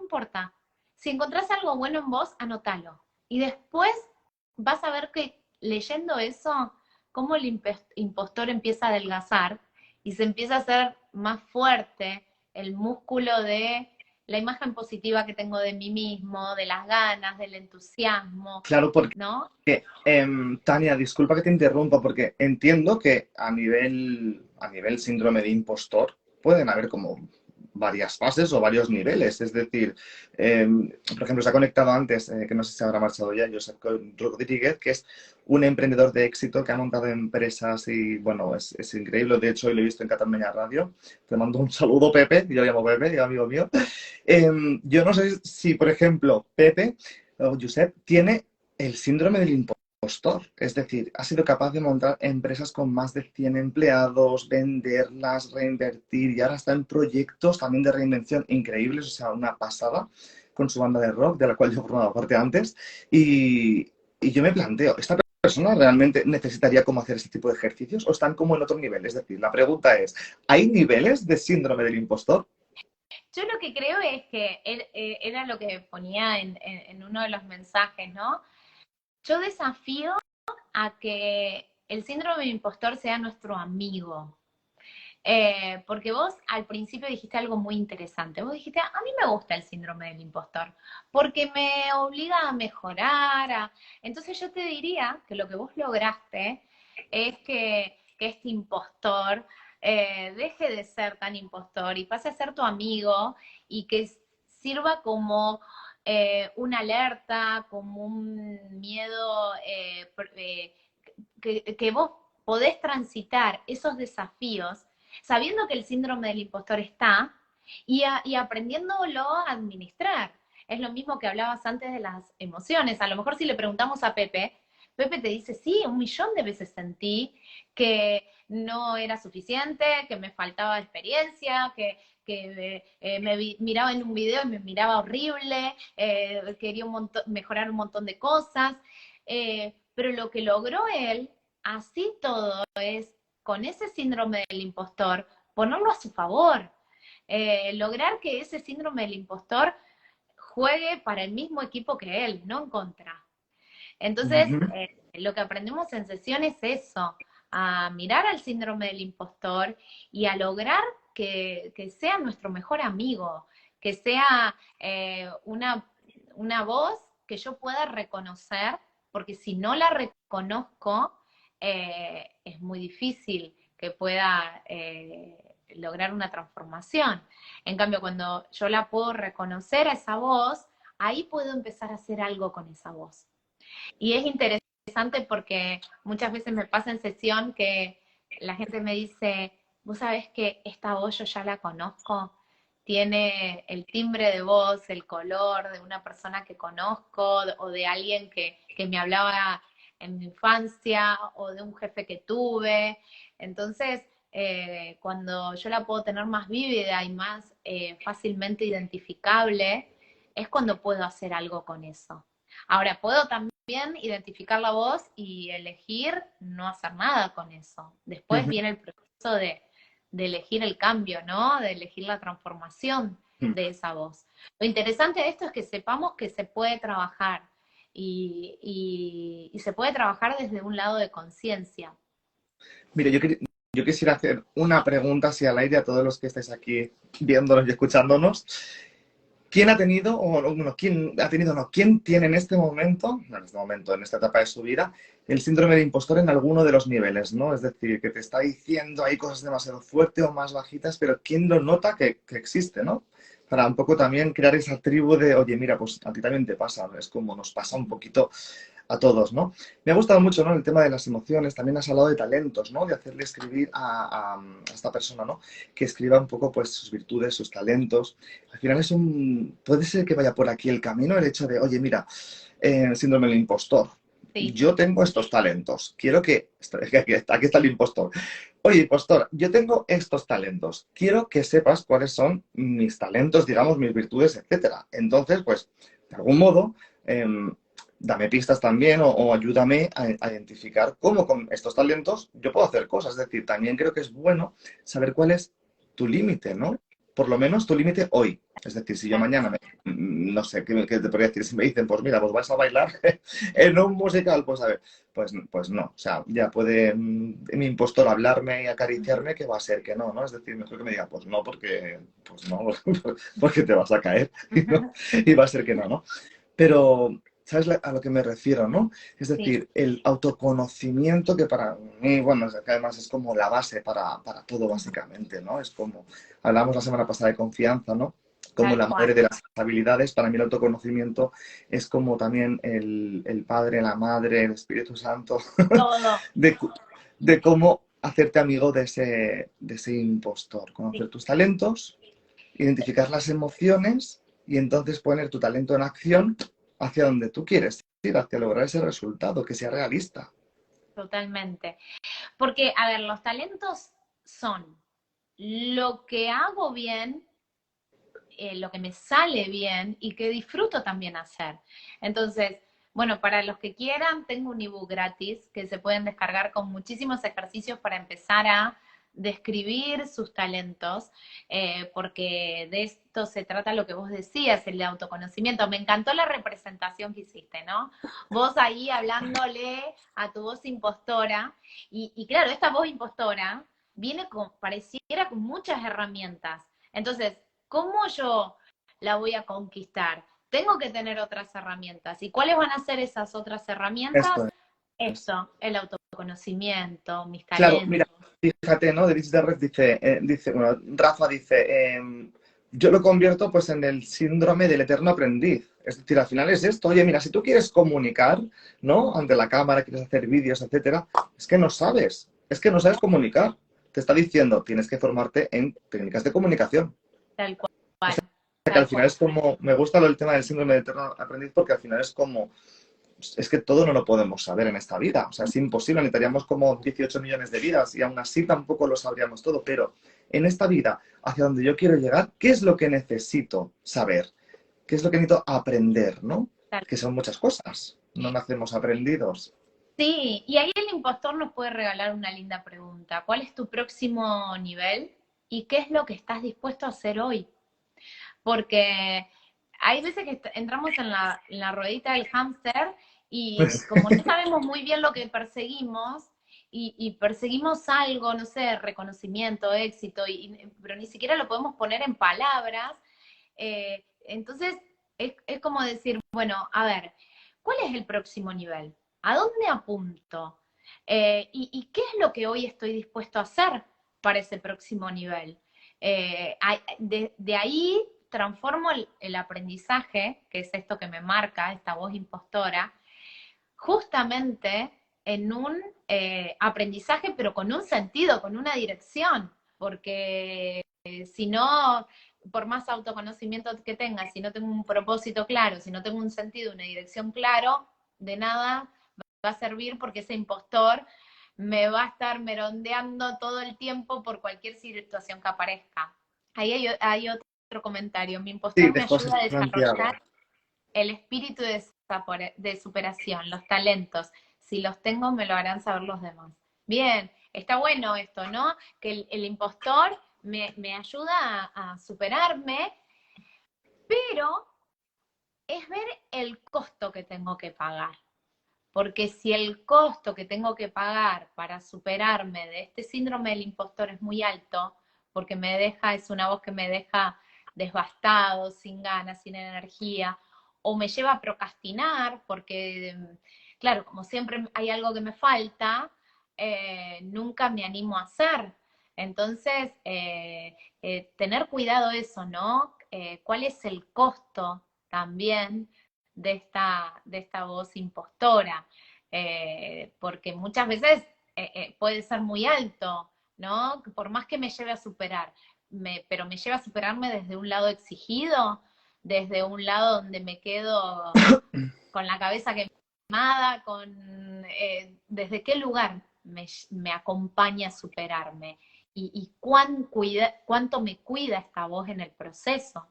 [SPEAKER 2] importa. Si encontrás algo bueno en vos, anótalo. Y después vas a ver que leyendo eso, cómo el impostor empieza a adelgazar y se empieza a hacer más fuerte el músculo de la imagen positiva que tengo de mí mismo, de las ganas, del entusiasmo,
[SPEAKER 1] Claro, porque,
[SPEAKER 2] ¿no?
[SPEAKER 1] Tania, disculpa que te interrumpa, porque entiendo que a nivel síndrome de impostor pueden haber como varias fases o varios niveles. Es decir, por ejemplo, se ha conectado antes, que no sé si se habrá marchado ya, Josep Rodríguez, que es un emprendedor de éxito que ha montado empresas y, bueno, es increíble. De hecho, hoy lo he visto en Cataluña Radio. Te mando un saludo, Pepe. Yo lo llamo Pepe, amigo mío. Yo no sé si, por ejemplo, Pepe o Josep tiene el síndrome del impostor. Es decir, ha sido capaz de montar empresas con más de 100 empleados, venderlas, reinvertir y ahora está en proyectos también de reinvención increíbles, o sea, una pasada con su banda de rock, de la cual yo formaba parte antes. Y yo me planteo, ¿esta persona realmente necesitaría cómo hacer este tipo de ejercicios o están como en otro nivel? Es decir, la pregunta es, ¿hay niveles de síndrome del impostor?
[SPEAKER 2] Yo lo que creo es que era lo que ponía en uno de los mensajes, ¿no? Yo desafío a que el síndrome del impostor sea nuestro amigo. Porque vos al principio dijiste algo muy interesante. Vos dijiste, a mí me gusta el síndrome del impostor, porque me obliga a mejorar. Entonces yo te diría que lo que vos lograste es que este impostor deje de ser tan impostor y pase a ser tu amigo y que sirva como una alerta, como un miedo que vos podés transitar esos desafíos sabiendo que el síndrome del impostor está y aprendiéndolo a administrar. Es lo mismo que hablabas antes de las emociones. A lo mejor si le preguntamos a Pepe, Pepe te dice, sí, 1.000.000 de veces sentí que no era suficiente, que me faltaba experiencia, que miraba en un video y me miraba horrible, quería mejorar un montón de cosas, pero lo que logró él, así todo, es con ese síndrome del impostor, ponerlo a su favor, lograr que ese síndrome del impostor juegue para el mismo equipo que él, no en contra. Entonces,
[SPEAKER 1] Ujú.
[SPEAKER 2] lo que aprendemos en sesión es eso, a mirar al síndrome del impostor y a lograr que sea nuestro mejor amigo, que sea una voz que yo pueda reconocer, porque si no la reconozco, es muy difícil que pueda lograr una transformación. En cambio, cuando yo la puedo reconocer a esa voz, ahí puedo empezar a hacer algo con esa voz. Y es interesante porque muchas veces me pasa en sesión que la gente me dice, vos sabés que esta voz yo ya la conozco, tiene el timbre de voz, el color de una persona que conozco o de alguien que me hablaba en mi infancia o de un jefe que tuve. Entonces, cuando yo la puedo tener más vívida y más fácilmente identificable, es cuando puedo hacer algo con eso. Ahora, puedo también identificar la voz y elegir no hacer nada con eso. Después
[SPEAKER 1] Ujú.
[SPEAKER 2] viene el proceso de elegir el cambio, ¿no? De elegir la transformación de esa voz. Lo interesante de esto es que sepamos que se puede trabajar y se puede trabajar desde un lado de conciencia.
[SPEAKER 1] Mira, yo quisiera hacer una pregunta así al aire a todos los que estáis aquí viéndonos y escuchándonos. ¿Quién ha tenido, o no, quién ha tenido, no, quién tiene en esta etapa de su vida, el síndrome de impostor en alguno de los niveles, ¿no? Es decir, que te está diciendo hay cosas demasiado fuertes o más bajitas, pero quién lo nota que existe, ¿no? Para un poco también crear esa tribu de, oye, mira, pues a ti también te pasa, ¿no? Es como nos pasa un poquito a todos, ¿no? Me ha gustado mucho, ¿no? El tema de las emociones, también has hablado de talentos, ¿no? De hacerle escribir a esta persona, ¿no? Que escriba un poco, pues, sus virtudes, sus talentos. Al final puede ser que vaya por aquí el camino, el hecho de, oye, mira, síndrome del impostor.
[SPEAKER 2] Sí,
[SPEAKER 1] Yo tengo estos talentos. Quiero que, aquí está el impostor. Oye, impostor, yo tengo estos talentos. Quiero que sepas cuáles son mis talentos, digamos, mis virtudes, etcétera. Entonces, pues, de algún modo, dame pistas también o ayúdame a identificar cómo con estos talentos yo puedo hacer cosas. Es decir, también creo que es bueno saber cuál es tu límite, ¿no? Por lo menos tu límite hoy. Es decir, si yo mañana, no sé, ¿qué te podría decir? Si me dicen, pues mira, pues vas a bailar en un musical, pues a ver, pues no. O sea, ya puede mi impostor hablarme y acariciarme que va a ser que no, ¿no? Es decir, mejor que me diga, pues no, pues no, porque te vas a caer y va a ser que no, ¿no? Pero ¿sabes a lo que me refiero, no? Es
[SPEAKER 2] Sí,
[SPEAKER 1] decir, el autoconocimiento que para mí, bueno, es que además es como la base para todo básicamente, ¿no? Es como, hablamos la semana pasada de confianza, ¿no? Como
[SPEAKER 2] tal
[SPEAKER 1] la
[SPEAKER 2] cual.
[SPEAKER 1] madre de las habilidades, para mí el autoconocimiento es como también el padre, la madre, el Espíritu Santo,
[SPEAKER 2] Todo.
[SPEAKER 1] de, de cómo hacerte amigo de ese impostor,
[SPEAKER 2] Sí.
[SPEAKER 1] conocer tus talentos, identificar las emociones y entonces poner tu talento en acción hacia donde tú quieres ir, hacia lograr ese resultado, que sea realista.
[SPEAKER 2] Totalmente. Porque, a ver, los talentos son lo que hago bien, lo que me sale bien y que disfruto también hacer. Entonces, bueno, para los que quieran, tengo un ebook gratis que se pueden descargar con muchísimos ejercicios para empezar a describir sus talentos, porque de esto se trata lo que vos decías, el de autoconocimiento. Me encantó la representación que hiciste, ¿no? Vos ahí hablándole a tu voz impostora, y claro, esta voz impostora viene con, pareciera con muchas herramientas. Entonces, ¿cómo yo la voy a conquistar? Tengo que tener otras herramientas. ¿Y cuáles van a ser esas otras herramientas?
[SPEAKER 1] Esto es.
[SPEAKER 2] Esto, el autoconocimiento, mis
[SPEAKER 1] Claro, mira,
[SPEAKER 2] talentos.
[SPEAKER 1] fíjate, ¿no? Denis de Red dice, bueno, Rafa dice, yo lo convierto pues en el síndrome del eterno aprendiz. Es decir, al final es esto, oye, mira, si tú quieres comunicar, ¿no? Ante la cámara, quieres hacer vídeos, etcétera, es que no sabes comunicar. Te está diciendo, tienes que formarte en técnicas de comunicación.
[SPEAKER 2] Tal cual,
[SPEAKER 1] Que al
[SPEAKER 2] tal
[SPEAKER 1] final
[SPEAKER 2] cual.
[SPEAKER 1] es como, me gusta el tema del síndrome del eterno aprendiz porque al final es como, es que todo no lo podemos saber en esta vida. O sea, es imposible, necesitaríamos como 18 millones de vidas y aún así tampoco lo sabríamos todo. Pero en esta vida, hacia donde yo quiero llegar, ¿qué es lo que necesito saber? ¿Qué es lo que necesito aprender, no?
[SPEAKER 2] Tal.
[SPEAKER 1] Que son muchas cosas. No nacemos aprendidos.
[SPEAKER 2] Sí, y ahí el impostor nos puede regalar una linda pregunta. ¿Cuál es tu próximo nivel? ¿Y qué es lo que estás dispuesto a hacer hoy? Porque hay veces que entramos en la ruedita del hámster y como no sabemos muy bien lo que perseguimos, y perseguimos algo, no sé, reconocimiento, éxito, pero ni siquiera lo podemos poner en palabras, entonces es como decir, bueno, a ver, ¿cuál es el próximo nivel? ¿A dónde apunto? ¿Y qué es lo que hoy estoy dispuesto a hacer para ese próximo nivel? De ahí transformo el aprendizaje, que es esto que me marca, esta voz impostora, justamente en un aprendizaje, pero con un sentido, con una dirección, porque si no, por más autoconocimiento que tenga, si no tengo un propósito claro, si no tengo un sentido, una dirección claro, de nada va a servir porque ese impostor me va a estar merondeando todo el tiempo por cualquier situación que aparezca. Ahí hay otro comentario. Mi
[SPEAKER 1] Sí,
[SPEAKER 2] impostor
[SPEAKER 1] de
[SPEAKER 2] me
[SPEAKER 1] José
[SPEAKER 2] ayuda a
[SPEAKER 1] Santiago.
[SPEAKER 2] desarrollar el espíritu de superación, los talentos. Si los tengo, me lo harán saber los demás. Bien, está bueno esto, ¿no? Que el impostor me ayuda a superarme, pero es ver el costo que tengo que pagar. Porque si el costo que tengo que pagar para superarme de este síndrome del impostor es muy alto, porque me deja, es una voz que me deja devastado, sin ganas, sin energía, o me lleva a procrastinar, porque, claro, como siempre hay algo que me falta, nunca me animo a hacer. Entonces, tener cuidado eso, ¿no? ¿Cuál es el costo también de esta voz impostora? Porque muchas veces puede ser muy alto, ¿no? Por más que me lleve a superar, pero me lleva a superarme desde un lado exigido, desde un lado donde me quedo con la cabeza quemada, desde qué lugar me acompaña a superarme y cuánto me cuida esta voz en el proceso.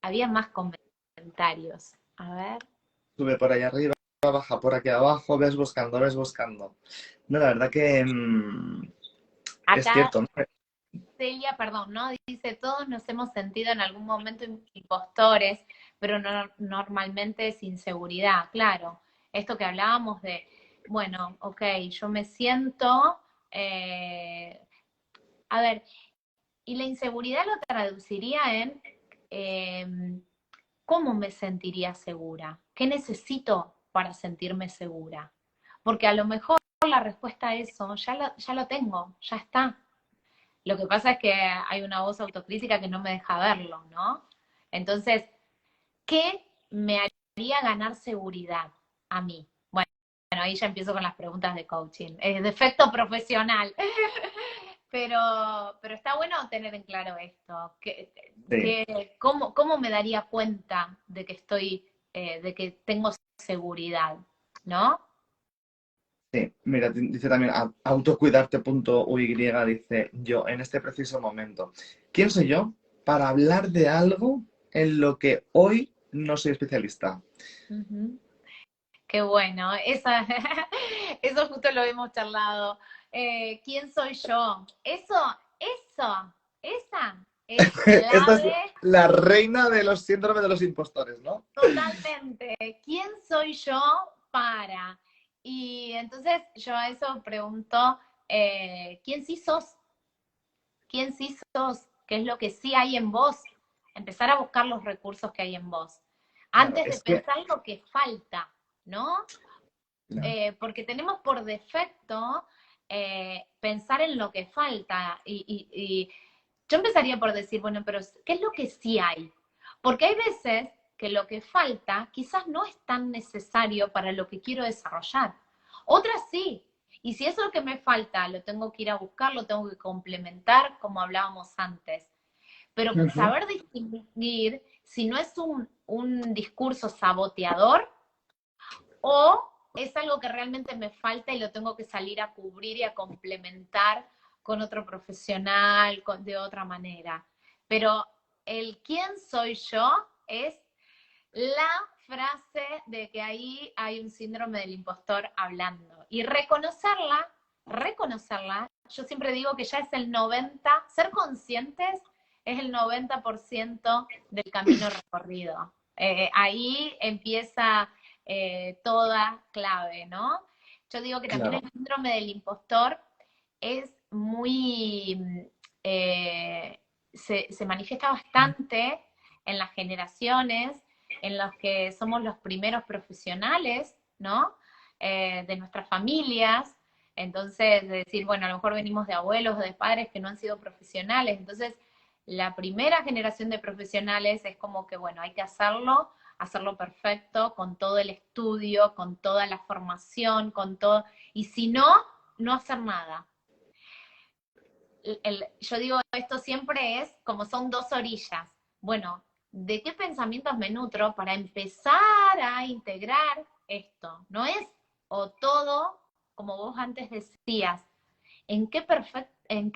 [SPEAKER 2] Había más comentarios. A ver.
[SPEAKER 1] Sube por ahí arriba, baja por aquí abajo, ves buscando, ves buscando. No, la verdad que es
[SPEAKER 2] Acá
[SPEAKER 1] cierto, ¿no?
[SPEAKER 2] Celia, perdón, ¿no? Dice, todos nos hemos sentido en algún momento impostores, pero normalmente es inseguridad, claro. Esto que hablábamos de, bueno, ok, yo me siento, eh, a ver, y la inseguridad lo traduciría en, eh, ¿cómo me sentiría segura? ¿Qué necesito para sentirme segura? Porque a lo mejor la respuesta a eso ya lo tengo, ya está. Lo que pasa es que hay una voz autocrítica que no me deja verlo, ¿no? Entonces, ¿qué me haría ganar seguridad a mí? Bueno, ahí ya empiezo con las preguntas de coaching. Es defecto profesional. Pero está bueno tener en claro esto.
[SPEAKER 1] Sí,
[SPEAKER 2] ¿Cómo me daría cuenta de que de que tengo seguridad? ¿No?
[SPEAKER 1] sí. Mira, dice también autocuidarte.uy, dice yo, en este preciso momento. ¿Quién soy yo para hablar de algo en lo que hoy no soy especialista?
[SPEAKER 2] Ujú. Qué bueno. Eso justo lo hemos charlado. ¿Quién soy yo? Esa es
[SPEAKER 1] Esta es
[SPEAKER 2] clave.
[SPEAKER 1] la reina de los síndromes de los impostores, ¿no?
[SPEAKER 2] Totalmente. ¿Quién soy yo para? Y entonces yo a eso pregunto, ¿quién sí sos? ¿Quién sí sos? ¿Qué es lo que sí hay en vos? Empezar a buscar los recursos que hay en vos.
[SPEAKER 1] Claro,
[SPEAKER 2] Antes de
[SPEAKER 1] es que,
[SPEAKER 2] pensar lo que falta, ¿no?
[SPEAKER 1] claro,
[SPEAKER 2] Porque tenemos por defecto pensar en lo que falta. Y yo empezaría por decir, bueno, pero ¿qué es lo que sí hay? Porque hay veces que lo que falta quizás no es tan necesario para lo que quiero desarrollar. Otras sí. Y si eso es lo que me falta, lo tengo que ir a buscar, lo tengo que complementar, como hablábamos antes. Pero
[SPEAKER 1] ujú,
[SPEAKER 2] saber distinguir si no es un discurso saboteador o es algo que realmente me falta y lo tengo que salir a cubrir y a complementar con otro profesional, de otra manera. Pero el quién soy yo es la frase de que ahí hay un síndrome del impostor hablando. Y reconocerla, yo siempre digo que ya es el 90, ser conscientes es el 90% del camino recorrido. Ahí empieza toda clave, ¿no? Yo digo que también
[SPEAKER 1] claro,
[SPEAKER 2] el síndrome del impostor es muy, se manifiesta bastante en las generaciones en los que somos los primeros profesionales, ¿no? De nuestras familias. Entonces, de decir, bueno, a lo mejor venimos de abuelos o de padres que no han sido profesionales. Entonces, la primera generación de profesionales es como que, bueno, hay que hacerlo perfecto, con todo el estudio, con toda la formación, con todo. Y si no, no hacer nada. Yo digo, esto siempre es como son dos orillas. Bueno, ¿de qué pensamientos me nutro para empezar a integrar esto? No es o todo, como vos antes decías, en qué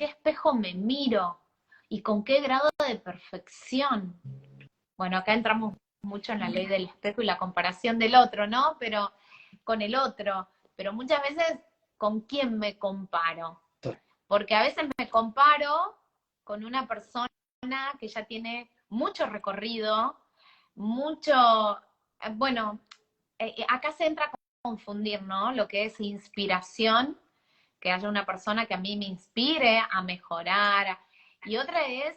[SPEAKER 2] espejo me miro y con qué grado de perfección. Bueno, acá entramos mucho en la ley del espejo y la comparación del otro, ¿no? Pero con el otro. Pero muchas veces, ¿con quién me comparo? Porque a veces me comparo con una persona que ya tiene mucho recorrido, mucho, bueno, acá se entra a confundir, ¿no? Lo que es inspiración, que haya una persona que a mí me inspire a mejorar, y otra es,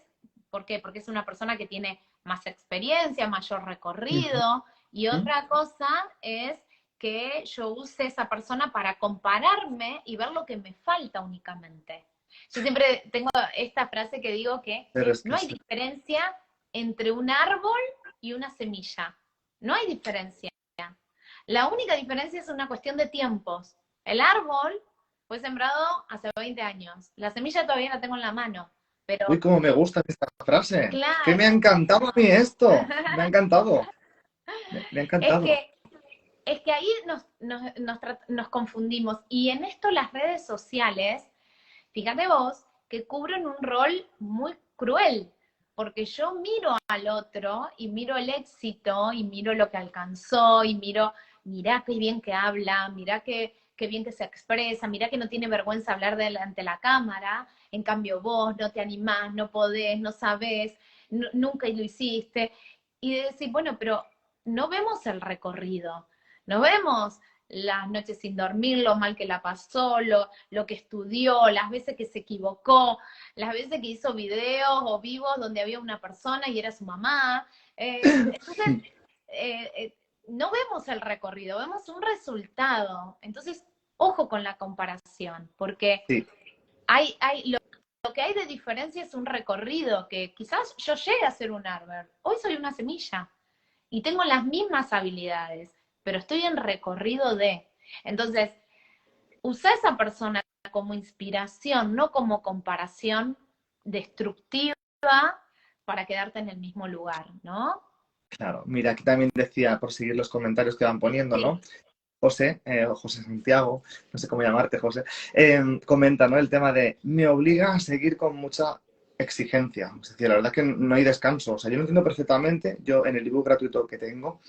[SPEAKER 2] ¿por qué? Porque es una persona que tiene más experiencia, mayor
[SPEAKER 1] ujú,
[SPEAKER 2] recorrido, y otra cosa es que yo use esa persona para compararme y ver lo que me falta únicamente. Yo siempre tengo esta frase que digo que
[SPEAKER 1] pero es
[SPEAKER 2] no
[SPEAKER 1] que
[SPEAKER 2] hay
[SPEAKER 1] sí.
[SPEAKER 2] diferencia entre un árbol y una semilla. No hay diferencia. La única diferencia es una cuestión de tiempos. El árbol fue sembrado hace 20 años. La semilla todavía la tengo en la mano.
[SPEAKER 1] Uy,
[SPEAKER 2] Pero,
[SPEAKER 1] cómo me gusta esta frase. Es que me ha
[SPEAKER 2] claro,
[SPEAKER 1] encantado a mí esto. Me ha encantado. Me ha
[SPEAKER 2] es
[SPEAKER 1] encantado.
[SPEAKER 2] que es que ahí nos confundimos. Y en esto las redes sociales, fíjate vos, que cubren un rol muy cruel, porque yo miro al otro y miro el éxito y miro lo que alcanzó y mirá qué bien que habla, mirá qué bien que se expresa, mirá que no tiene vergüenza hablar delante de la cámara, en cambio vos no te animás, no podés, no sabés, nunca lo hiciste. Y de decir, bueno, pero no vemos el recorrido, no vemos las noches sin dormir, lo mal que la pasó, lo que estudió, las veces que se equivocó, las veces que hizo videos o vivos donde había una persona y era su mamá. Entonces, no vemos el recorrido, vemos un resultado. Entonces, ojo con la comparación, porque
[SPEAKER 1] Sí,
[SPEAKER 2] lo que hay de diferencia es un recorrido, que quizás yo llegue a ser un árbol, hoy soy una semilla y tengo las mismas habilidades, pero estoy en recorrido de. Entonces, usa a esa persona como inspiración, no como comparación destructiva para quedarte en el mismo lugar, ¿no?
[SPEAKER 1] claro. Mira, aquí también decía, por seguir los comentarios que van poniendo,
[SPEAKER 2] Sí,
[SPEAKER 1] ¿no? José, José Santiago, no sé cómo llamarte, José, comenta, ¿no? El tema de me obliga a seguir con mucha exigencia. Es decir, la verdad es que no hay descanso. O sea, yo lo entiendo perfectamente. Yo en el ebook gratuito que tengo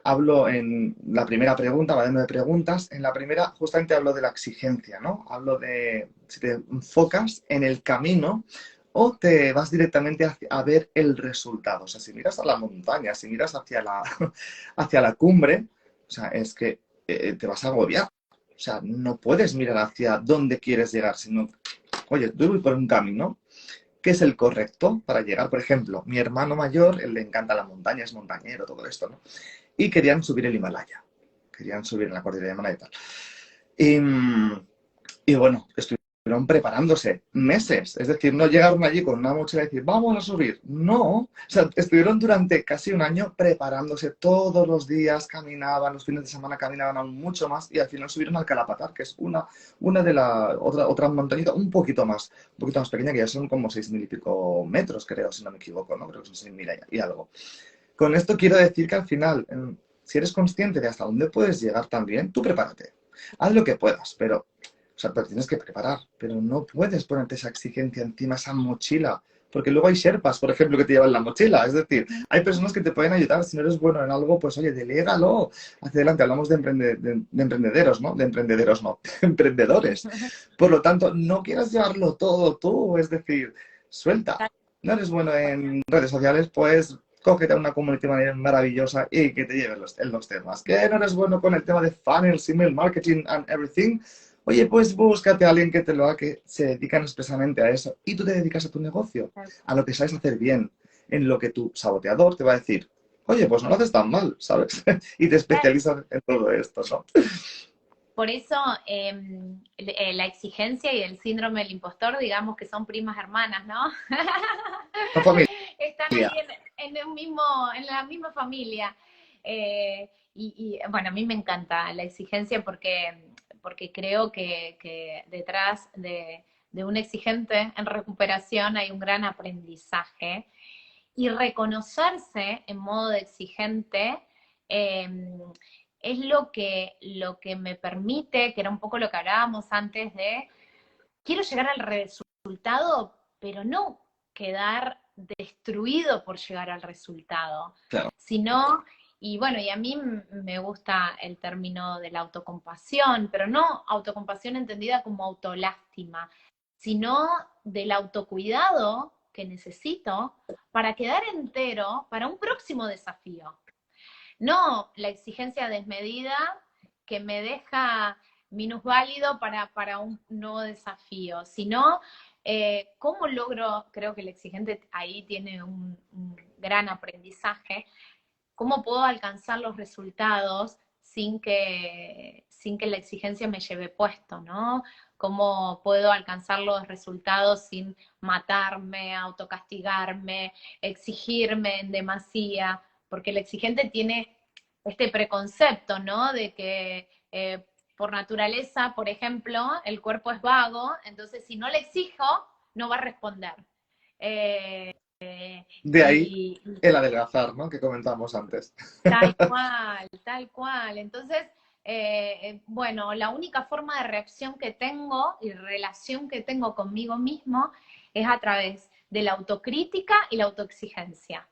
[SPEAKER 1] hablo en la primera pregunta, va de 9 preguntas. En la primera justamente hablo de la exigencia, ¿no? Hablo de si te enfocas en el camino o te vas directamente a ver el resultado. O sea, si miras a la montaña, si miras hacia la cumbre, o sea, es que te vas a agobiar. O sea, no puedes mirar hacia dónde quieres llegar, sino, oye, yo voy por un camino que es el correcto para llegar. Por ejemplo, mi hermano mayor, él le encanta la montaña, es montañero, todo esto, ¿no? Y querían subir el Himalaya. Querían subir en la cordillera de Himalaya y tal. Y, y bueno, estuvieron preparándose meses. Es decir, no llegaron allí con una mochila y decir, vamos a subir. No. O sea, estuvieron durante casi un año preparándose todos los días, caminaban, los fines de semana caminaban aún mucho más y al final subieron al Calapatar, que es una de la otra montañita un poquito más pequeña, que ya son como 6.000 y pico metros, creo, si no me equivoco, ¿no? Creo que son 6.000 y algo. Con esto quiero decir que al final, si eres consciente de hasta dónde puedes llegar también, tú prepárate. Haz lo que puedas, pero, o sea, pero tienes que preparar. Pero no puedes ponerte esa exigencia encima, esa mochila. Porque luego hay sherpas, por ejemplo, que te llevan la mochila. Es decir, hay personas que te pueden ayudar. Si no eres bueno en algo, pues oye, delégalo. Hacia adelante, hablamos de emprendederos, ¿no? De emprendederos, no. De emprendedores. Por lo tanto, no quieras llevarlo todo tú. Es decir, suelta. No eres bueno en redes sociales, pues cógete a una community manager maravillosa y que te lleve los temas. Que no eres bueno con el tema de funnels, email marketing and everything. Oye, pues búscate a alguien que te lo haga, que se dedican expresamente a eso. Y tú te dedicas a tu negocio, a lo que sabes hacer bien, en lo que tu saboteador te va a decir. Oye, pues no lo haces tan mal, ¿sabes? Y te
[SPEAKER 2] claro.
[SPEAKER 1] especializas en todo esto, ¿no?
[SPEAKER 2] Por eso la exigencia y el síndrome del impostor, digamos que son primas hermanas, ¿no?
[SPEAKER 1] No familia.
[SPEAKER 2] Están ahí en la misma familia. Bueno, a mí me encanta la exigencia porque creo que detrás de un exigente en recuperación hay un gran aprendizaje. Y reconocerse en modo de exigente eh, es lo que me permite, que era un poco lo que hablábamos antes de, quiero llegar al resultado, pero no quedar destruido por llegar al resultado,
[SPEAKER 1] Claro,
[SPEAKER 2] sino, y bueno, y a mí me gusta el término de la autocompasión, pero no autocompasión entendida como autolástima, sino del autocuidado que necesito para quedar entero para un próximo desafío. No la exigencia desmedida que me deja minusválido para un nuevo desafío, sino cómo logro, creo que el exigente ahí tiene un gran aprendizaje, cómo puedo alcanzar los resultados sin que la exigencia me lleve puesto, ¿no? Cómo puedo alcanzar los resultados sin matarme, autocastigarme, exigirme en demasía, porque el exigente tiene este preconcepto, ¿no? De que por naturaleza, por ejemplo, el cuerpo es vago, entonces si no le exijo, no va a responder. Eh,
[SPEAKER 1] de ahí
[SPEAKER 2] y,
[SPEAKER 1] el adelgazar, ¿no? Que comentábamos antes.
[SPEAKER 2] Tal cual, tal cual. Entonces, bueno, la única forma de reacción que tengo y relación que tengo conmigo mismo es a través de la autocrítica y la autoexigencia.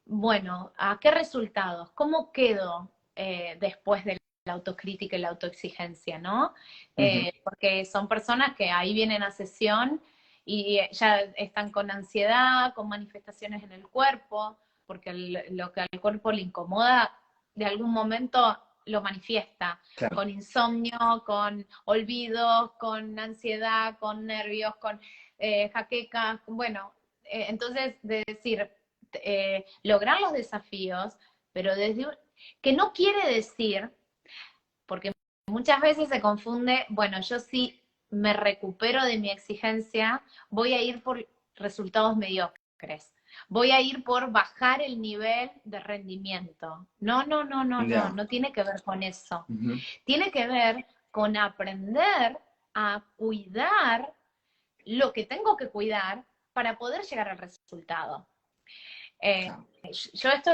[SPEAKER 2] Bueno, ¿a qué resultados? ¿Cómo quedo después de la autocrítica y la autoexigencia, no?
[SPEAKER 1] Ujú.
[SPEAKER 2] Porque son personas que ahí vienen a sesión y ya están con ansiedad, con manifestaciones en el cuerpo, porque lo que al cuerpo le incomoda, de algún momento lo manifiesta,
[SPEAKER 1] Claro.
[SPEAKER 2] con insomnio, con olvidos, con ansiedad, con nervios, con jaquecas, bueno, entonces de decir, lograr los desafíos, pero que no quiere decir, porque muchas veces se confunde, bueno, yo sí me recupero de mi exigencia, voy a ir por resultados mediocres. Voy a ir por bajar el nivel de rendimiento. No, no, no, no, no,
[SPEAKER 1] Ya.
[SPEAKER 2] no tiene que ver con eso.
[SPEAKER 1] Ujú.
[SPEAKER 2] Tiene que ver con aprender a cuidar lo que tengo que cuidar para poder llegar al resultado. Eh,
[SPEAKER 1] Claro.
[SPEAKER 2] yo esto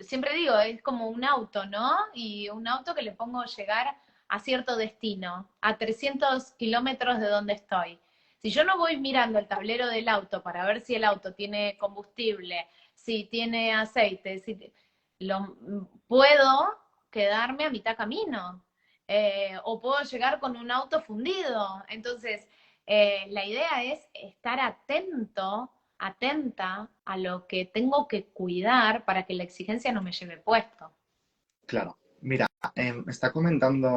[SPEAKER 2] siempre digo, es como un auto, ¿no? Y un auto que le pongo llegar a cierto destino, a 300 kilómetros de donde estoy. Si yo no voy mirando el tablero del auto para ver si el auto tiene combustible, si tiene aceite, puedo quedarme a mitad camino. O puedo llegar con un auto fundido. Entonces, la idea es estar atenta a lo que tengo que cuidar para que la exigencia no me lleve puesto.
[SPEAKER 1] Claro. Mira, está comentando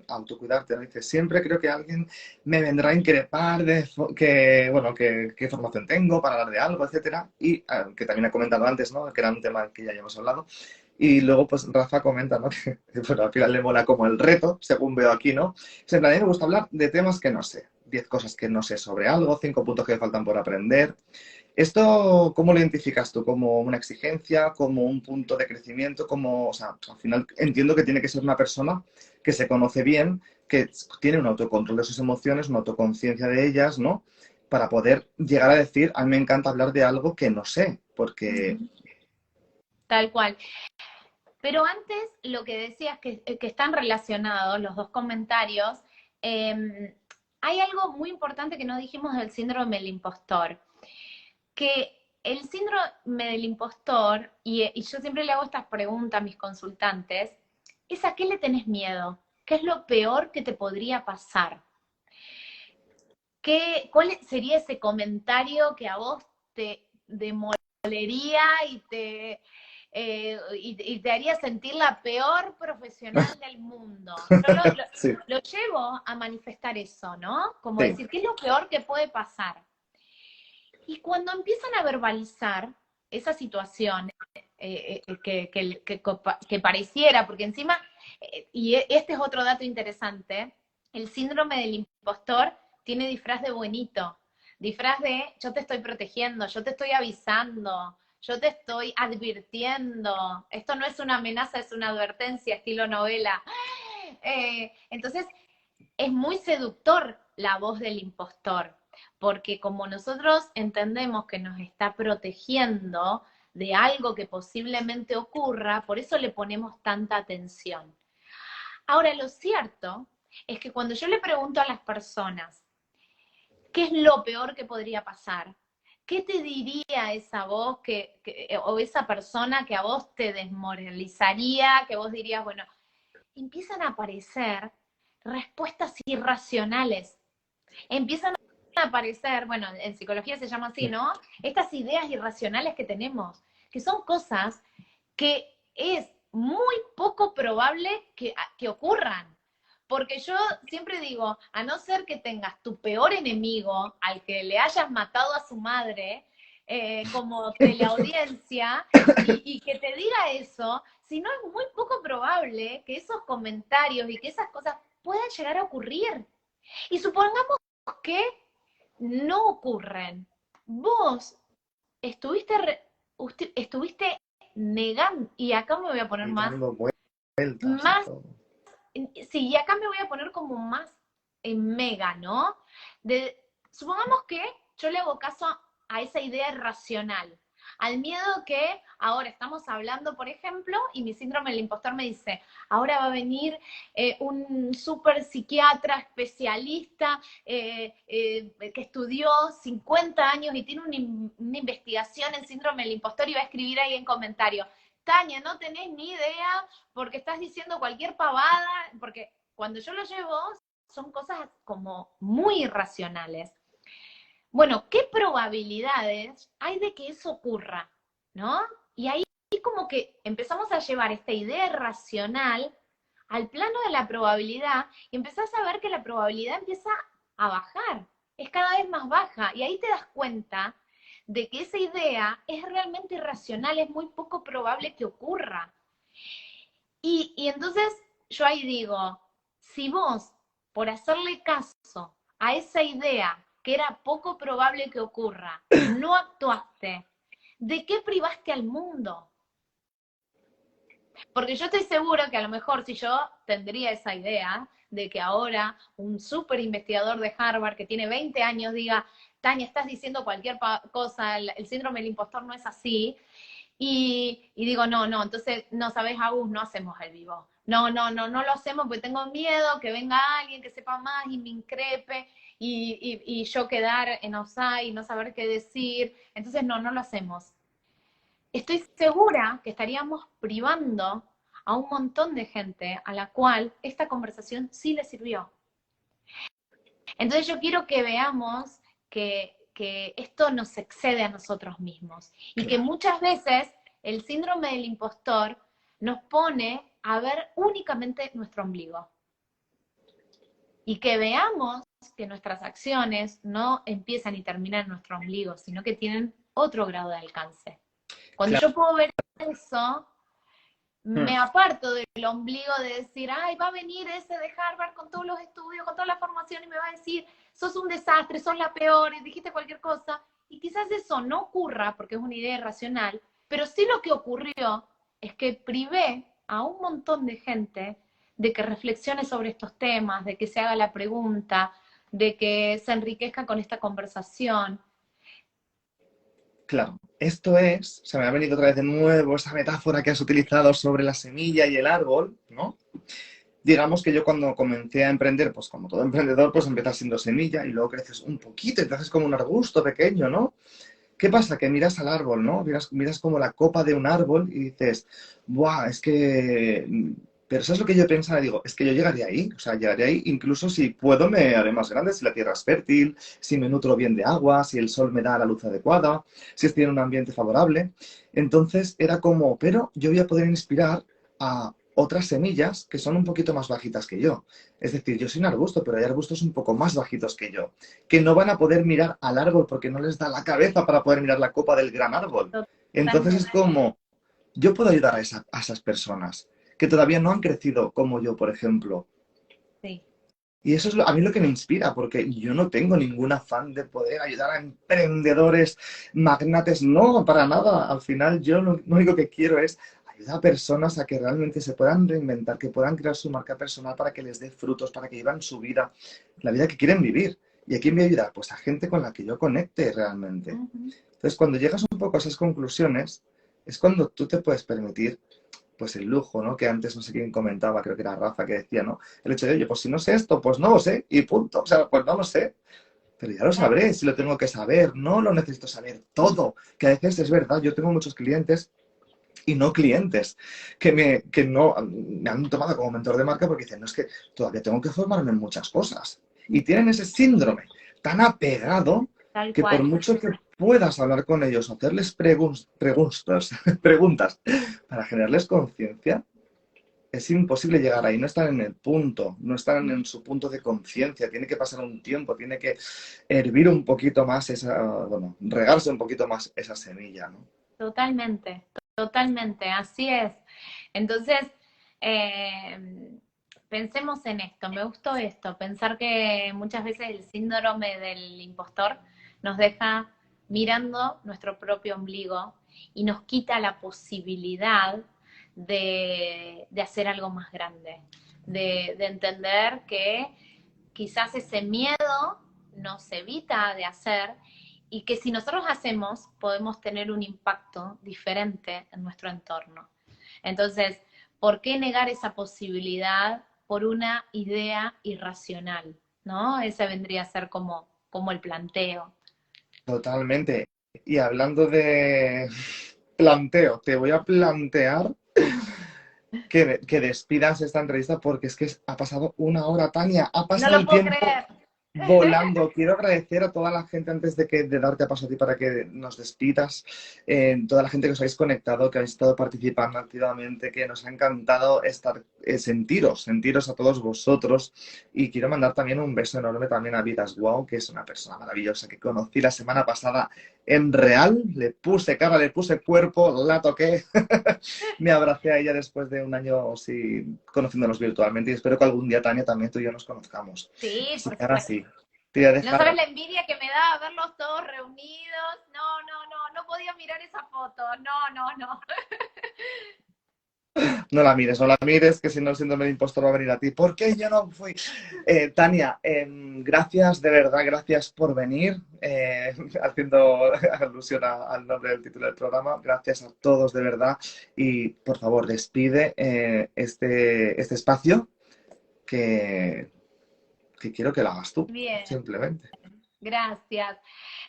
[SPEAKER 1] autocuidarte, ¿no? Dice, siempre creo que alguien me vendrá a increpar bueno, qué formación tengo para hablar de algo, etcétera. Y que también ha comentado antes, ¿no? Que era un tema que ya hemos hablado. Y luego, pues, Rafa comenta, ¿no? Que, bueno, al final le mola como el reto, según veo aquí, ¿no? Es en plan, a mí me gusta hablar de temas que no sé. 10 cosas que no sé sobre algo, 5 puntos que me faltan por aprender. ¿Esto cómo lo identificas tú? ¿Como una exigencia? ¿Como un punto de crecimiento? O sea, al final entiendo que tiene que ser una persona que se conoce bien, que tiene un autocontrol de sus emociones, una autoconciencia de ellas, ¿no? Para poder llegar a decir, a mí me encanta hablar de algo que no sé, porque...
[SPEAKER 2] Tal cual. Pero antes, lo que decías que están relacionados los dos comentarios, hay algo muy importante que no dijimos del síndrome del impostor, que el síndrome del impostor, y yo siempre le hago estas preguntas a mis consultantes, es ¿a qué le tenés miedo? ¿Qué es lo peor que te podría pasar? ¿Cuál sería ese comentario que a vos te demolería y te haría sentir la peor profesional del mundo? Yo
[SPEAKER 1] Sí,
[SPEAKER 2] lo llevo a manifestar eso, ¿no? Como
[SPEAKER 1] sí,
[SPEAKER 2] decir, ¿qué es lo peor que puede pasar? Y cuando empiezan a verbalizar esa situación que pareciera, porque encima, este es otro dato interesante, el síndrome del impostor tiene disfraz de buenito, disfraz de yo te estoy protegiendo, yo te estoy avisando, yo te estoy advirtiendo, esto no es una amenaza, es una advertencia, estilo novela. Entonces, es muy seductor la voz del impostor, porque como nosotros entendemos que nos está protegiendo de algo que posiblemente ocurra, por eso le ponemos tanta atención. Ahora, lo cierto es que cuando yo le pregunto a las personas, ¿qué es lo peor que podría pasar? ¿Qué te diría esa voz o esa persona que a vos te desmoralizaría, que vos dirías, bueno, empiezan a aparecer respuestas irracionales. Empiezan a aparecer, bueno, en psicología se llama así, ¿no? Estas ideas irracionales que tenemos, que son cosas que es muy poco probable que ocurran. Porque yo siempre digo, a no ser que tengas tu peor enemigo, al que le hayas matado a su madre, como teleaudiencia, y que te diga eso, si no es muy poco probable que esos comentarios y que esas cosas puedan llegar a ocurrir. Y supongamos que no ocurren. Vos estuviste negando, y acá me voy a poner
[SPEAKER 1] y dando vueltas y
[SPEAKER 2] más,
[SPEAKER 1] todo.
[SPEAKER 2] sí, y acá me voy a poner como más en mega, ¿no? Supongamos que yo le hago caso a esa idea racional, al miedo que ahora estamos hablando, por ejemplo, y mi síndrome del impostor me dice, ahora va a venir un super psiquiatra especialista que estudió 50 años y tiene una investigación en síndrome del impostor y va a escribir ahí en comentarios, Tania, no tenés ni idea porque estás diciendo cualquier pavada, porque cuando yo lo llevo son cosas como muy irracionales. Bueno, ¿qué probabilidades hay de que eso ocurra? ¿No? Y ahí como que empezamos a llevar esta idea racional al plano de la probabilidad y empezás a ver que la probabilidad empieza a bajar, es cada vez más baja, y ahí te das cuenta de que esa idea es realmente irracional, es muy poco probable que ocurra. Y entonces yo ahí digo, si vos, por hacerle caso a esa idea que era poco probable que ocurra, no actuaste, ¿de qué privaste al mundo? Porque yo estoy seguro que a lo mejor si yo tendría esa idea de que ahora un súper investigador de Harvard que tiene 20 años diga, Tania, estás diciendo cualquier cosa, el síndrome del impostor no es así, y digo, no, no, entonces, no, ¿sabes, Agus? No hacemos el vivo. No, no, no, no lo hacemos porque tengo miedo que venga alguien que sepa más y me increpe y yo quedar en offside y no saber qué decir. Entonces, no, no lo hacemos. Estoy segura que estaríamos privando a un montón de gente a la cual esta conversación sí le sirvió. Entonces yo quiero que veamos que esto nos excede a nosotros mismos y que muchas veces el síndrome del impostor nos pone a ver únicamente nuestro ombligo. Y que veamos que nuestras acciones no empiezan y terminan en nuestro ombligo, sino que tienen otro grado de alcance. Cuando yo puedo ver eso, me aparto del ombligo de decir, ay, va a venir ese de Harvard con todos los estudios, con toda la formación y me va a decir, sos un desastre, sos la peor, y dijiste cualquier cosa. Y quizás eso no ocurra porque es una idea irracional, pero sí lo que ocurrió es que privé a un montón de gente de que reflexione sobre estos temas, de que se haga la pregunta, de que se enriquezca con esta conversación.
[SPEAKER 1] Claro, esto es, se me ha venido otra vez de nuevo esa metáfora que has utilizado sobre la semilla y el árbol, ¿no? Digamos que yo cuando comencé a emprender, pues como todo emprendedor, pues empiezas siendo semilla y luego creces un poquito y te haces como un arbusto pequeño, ¿no? ¿Qué pasa? Que miras al árbol, ¿no? Miras como la copa de un árbol y dices, ¡buah! Es que... Pero ¿sabes lo que yo pensaba? Digo, es que yo llegaré ahí, o sea, llegaré ahí, incluso si puedo me haré más grande, si la tierra es fértil, si me nutro bien de agua, si el sol me da la luz adecuada, si estoy en un ambiente favorable. Entonces era como, pero yo voy a poder inspirar a otras semillas que son un poquito más bajitas que yo. Es decir, yo soy un arbusto, pero hay arbustos un poco más bajitos que yo, que no van a poder mirar al árbol porque no les da la cabeza para poder mirar la copa del gran árbol. Entonces es como, yo puedo ayudar a esas personas que todavía no han crecido como yo, por ejemplo.
[SPEAKER 2] Sí.
[SPEAKER 1] Y eso es a mí lo que me inspira, porque yo no tengo ningún afán de poder ayudar a emprendedores, magnates, no, para nada. Al final yo lo único que quiero es ayudar a personas a que realmente se puedan reinventar, que puedan crear su marca personal para que les dé frutos, para que vivan su vida, la vida que quieren vivir. ¿Y a quién voy a ayudar? Pues a gente con la que yo conecte realmente. Entonces, cuando llegas un poco a esas conclusiones, es cuando tú te puedes permitir pues el lujo, ¿no? Que antes no sé quién comentaba, creo que era Rafa que decía, ¿no? El hecho de, oye, pues si no sé esto, pues no lo sé, y punto. O sea, pues no lo sé. Pero ya lo sabré, si lo tengo que saber, no lo necesito saber todo. Que a veces es verdad, yo tengo muchos clientes y no clientes que no me han tomado como mentor de marca porque dicen, no, es que todavía tengo que formarme en muchas cosas. Y tienen ese síndrome tan apegado que por mucho que puedas hablar con ellos, hacerles preguntas para generarles conciencia, es imposible llegar ahí, no están en el punto, no están en su punto de conciencia, tiene que pasar un tiempo, tiene que hervir un poquito más bueno, regarse un poquito más esa semilla, ¿no?
[SPEAKER 2] Totalmente, totalmente, así es. Entonces, pensemos en esto, me gustó esto, pensar que muchas veces el síndrome del impostor nos deja mirando nuestro propio ombligo y nos quita la posibilidad de hacer algo más grande, de entender que quizás ese miedo nos evita de hacer y que si nosotros hacemos podemos tener un impacto diferente en nuestro entorno. Entonces, ¿por qué negar esa posibilidad por una idea irracional? ¿No? Ese vendría a ser como el planteo.
[SPEAKER 1] Totalmente. Y hablando de planteo, te voy a plantear que despidas esta entrevista porque es que ha pasado una hora, Tania, ha
[SPEAKER 2] No
[SPEAKER 1] pasado
[SPEAKER 2] lo
[SPEAKER 1] el
[SPEAKER 2] puedo
[SPEAKER 1] tiempo
[SPEAKER 2] creer.
[SPEAKER 1] volando. Quiero agradecer a toda la gente antes de darte paso a ti para que nos despidas, toda la gente que os habéis conectado, que habéis estado participando activamente, que nos ha encantado estar, sentiros a todos vosotros. Y quiero mandar también un beso enorme también a Vidas Wow, que es una persona maravillosa que conocí la semana pasada en real, le puse cara, le puse cuerpo, la toqué, me abracé a ella después de un año sí, conociéndonos virtualmente y espero que algún día, Tania, también tú y yo nos conozcamos.
[SPEAKER 2] Sí,
[SPEAKER 1] Así
[SPEAKER 2] por
[SPEAKER 1] que ahora
[SPEAKER 2] supuesto.
[SPEAKER 1] sí, te voy a
[SPEAKER 2] No sabes
[SPEAKER 1] dejar.
[SPEAKER 2] la envidia que me da verlos todos reunidos. No, no, no, no podía mirar esa foto. No, no, no.
[SPEAKER 1] No la mires, no la mires, que si no el síndrome del impostor va a venir a ti. ¿Por qué yo no fui? Tania, gracias, de verdad, gracias por venir, haciendo alusión al nombre del título del programa. Gracias a todos, de verdad. Y por favor, despide este espacio que, que quiero que lo hagas tú,
[SPEAKER 2] Bien.
[SPEAKER 1] simplemente.
[SPEAKER 2] Gracias.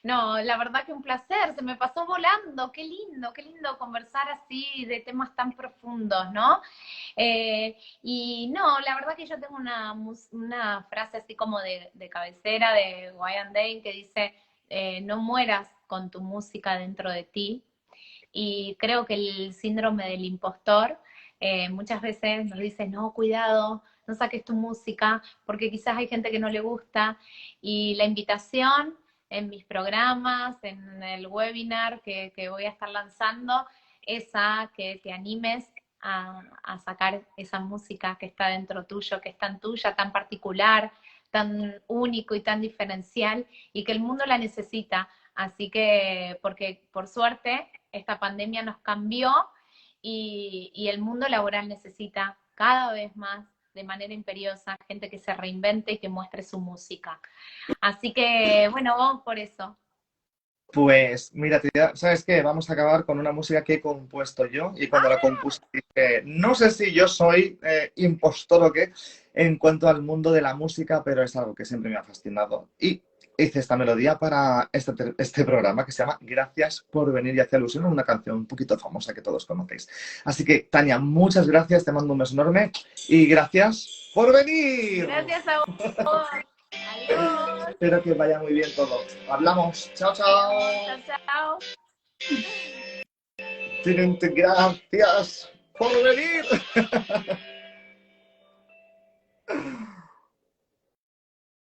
[SPEAKER 2] No, la verdad que un placer, se me pasó volando, qué lindo conversar así de temas tan profundos, ¿no? Y no, la verdad que yo tengo una frase así como de cabecera de Wayne Dane que dice, no mueras con tu música dentro de ti. Y creo que el síndrome del impostor muchas veces nos dice, no, cuidado, no saques tu música, porque quizás hay gente que no le gusta. Y la invitación en mis programas, en el webinar que voy a estar lanzando, es a que te animes a sacar esa música que está dentro tuyo, que es tan tuya, tan particular, tan único y tan diferencial, y que el mundo la necesita. Así que, porque por suerte, esta pandemia nos cambió y el mundo laboral necesita cada vez más, de manera imperiosa, gente que se reinvente y que muestre su música. Así que, bueno, vamos por eso.
[SPEAKER 1] Pues mira, ¿sabes qué? Vamos a acabar con una música que he compuesto yo y cuando la compuse dije, no sé si yo soy impostor o qué en cuanto al mundo de la música, pero es algo que siempre me ha fascinado. Y hice esta melodía para este programa que se llama Gracias por venir y hace alusión a una canción un poquito famosa que todos conocéis. Así que, Tania, muchas gracias, te mando un beso enorme y gracias por venir.
[SPEAKER 2] Gracias a vos. Adiós.
[SPEAKER 1] Espero que vaya muy bien todo. Hablamos. Chao,
[SPEAKER 2] Adiós.
[SPEAKER 1] chao.
[SPEAKER 2] Chao, chao.
[SPEAKER 1] Gracias por venir.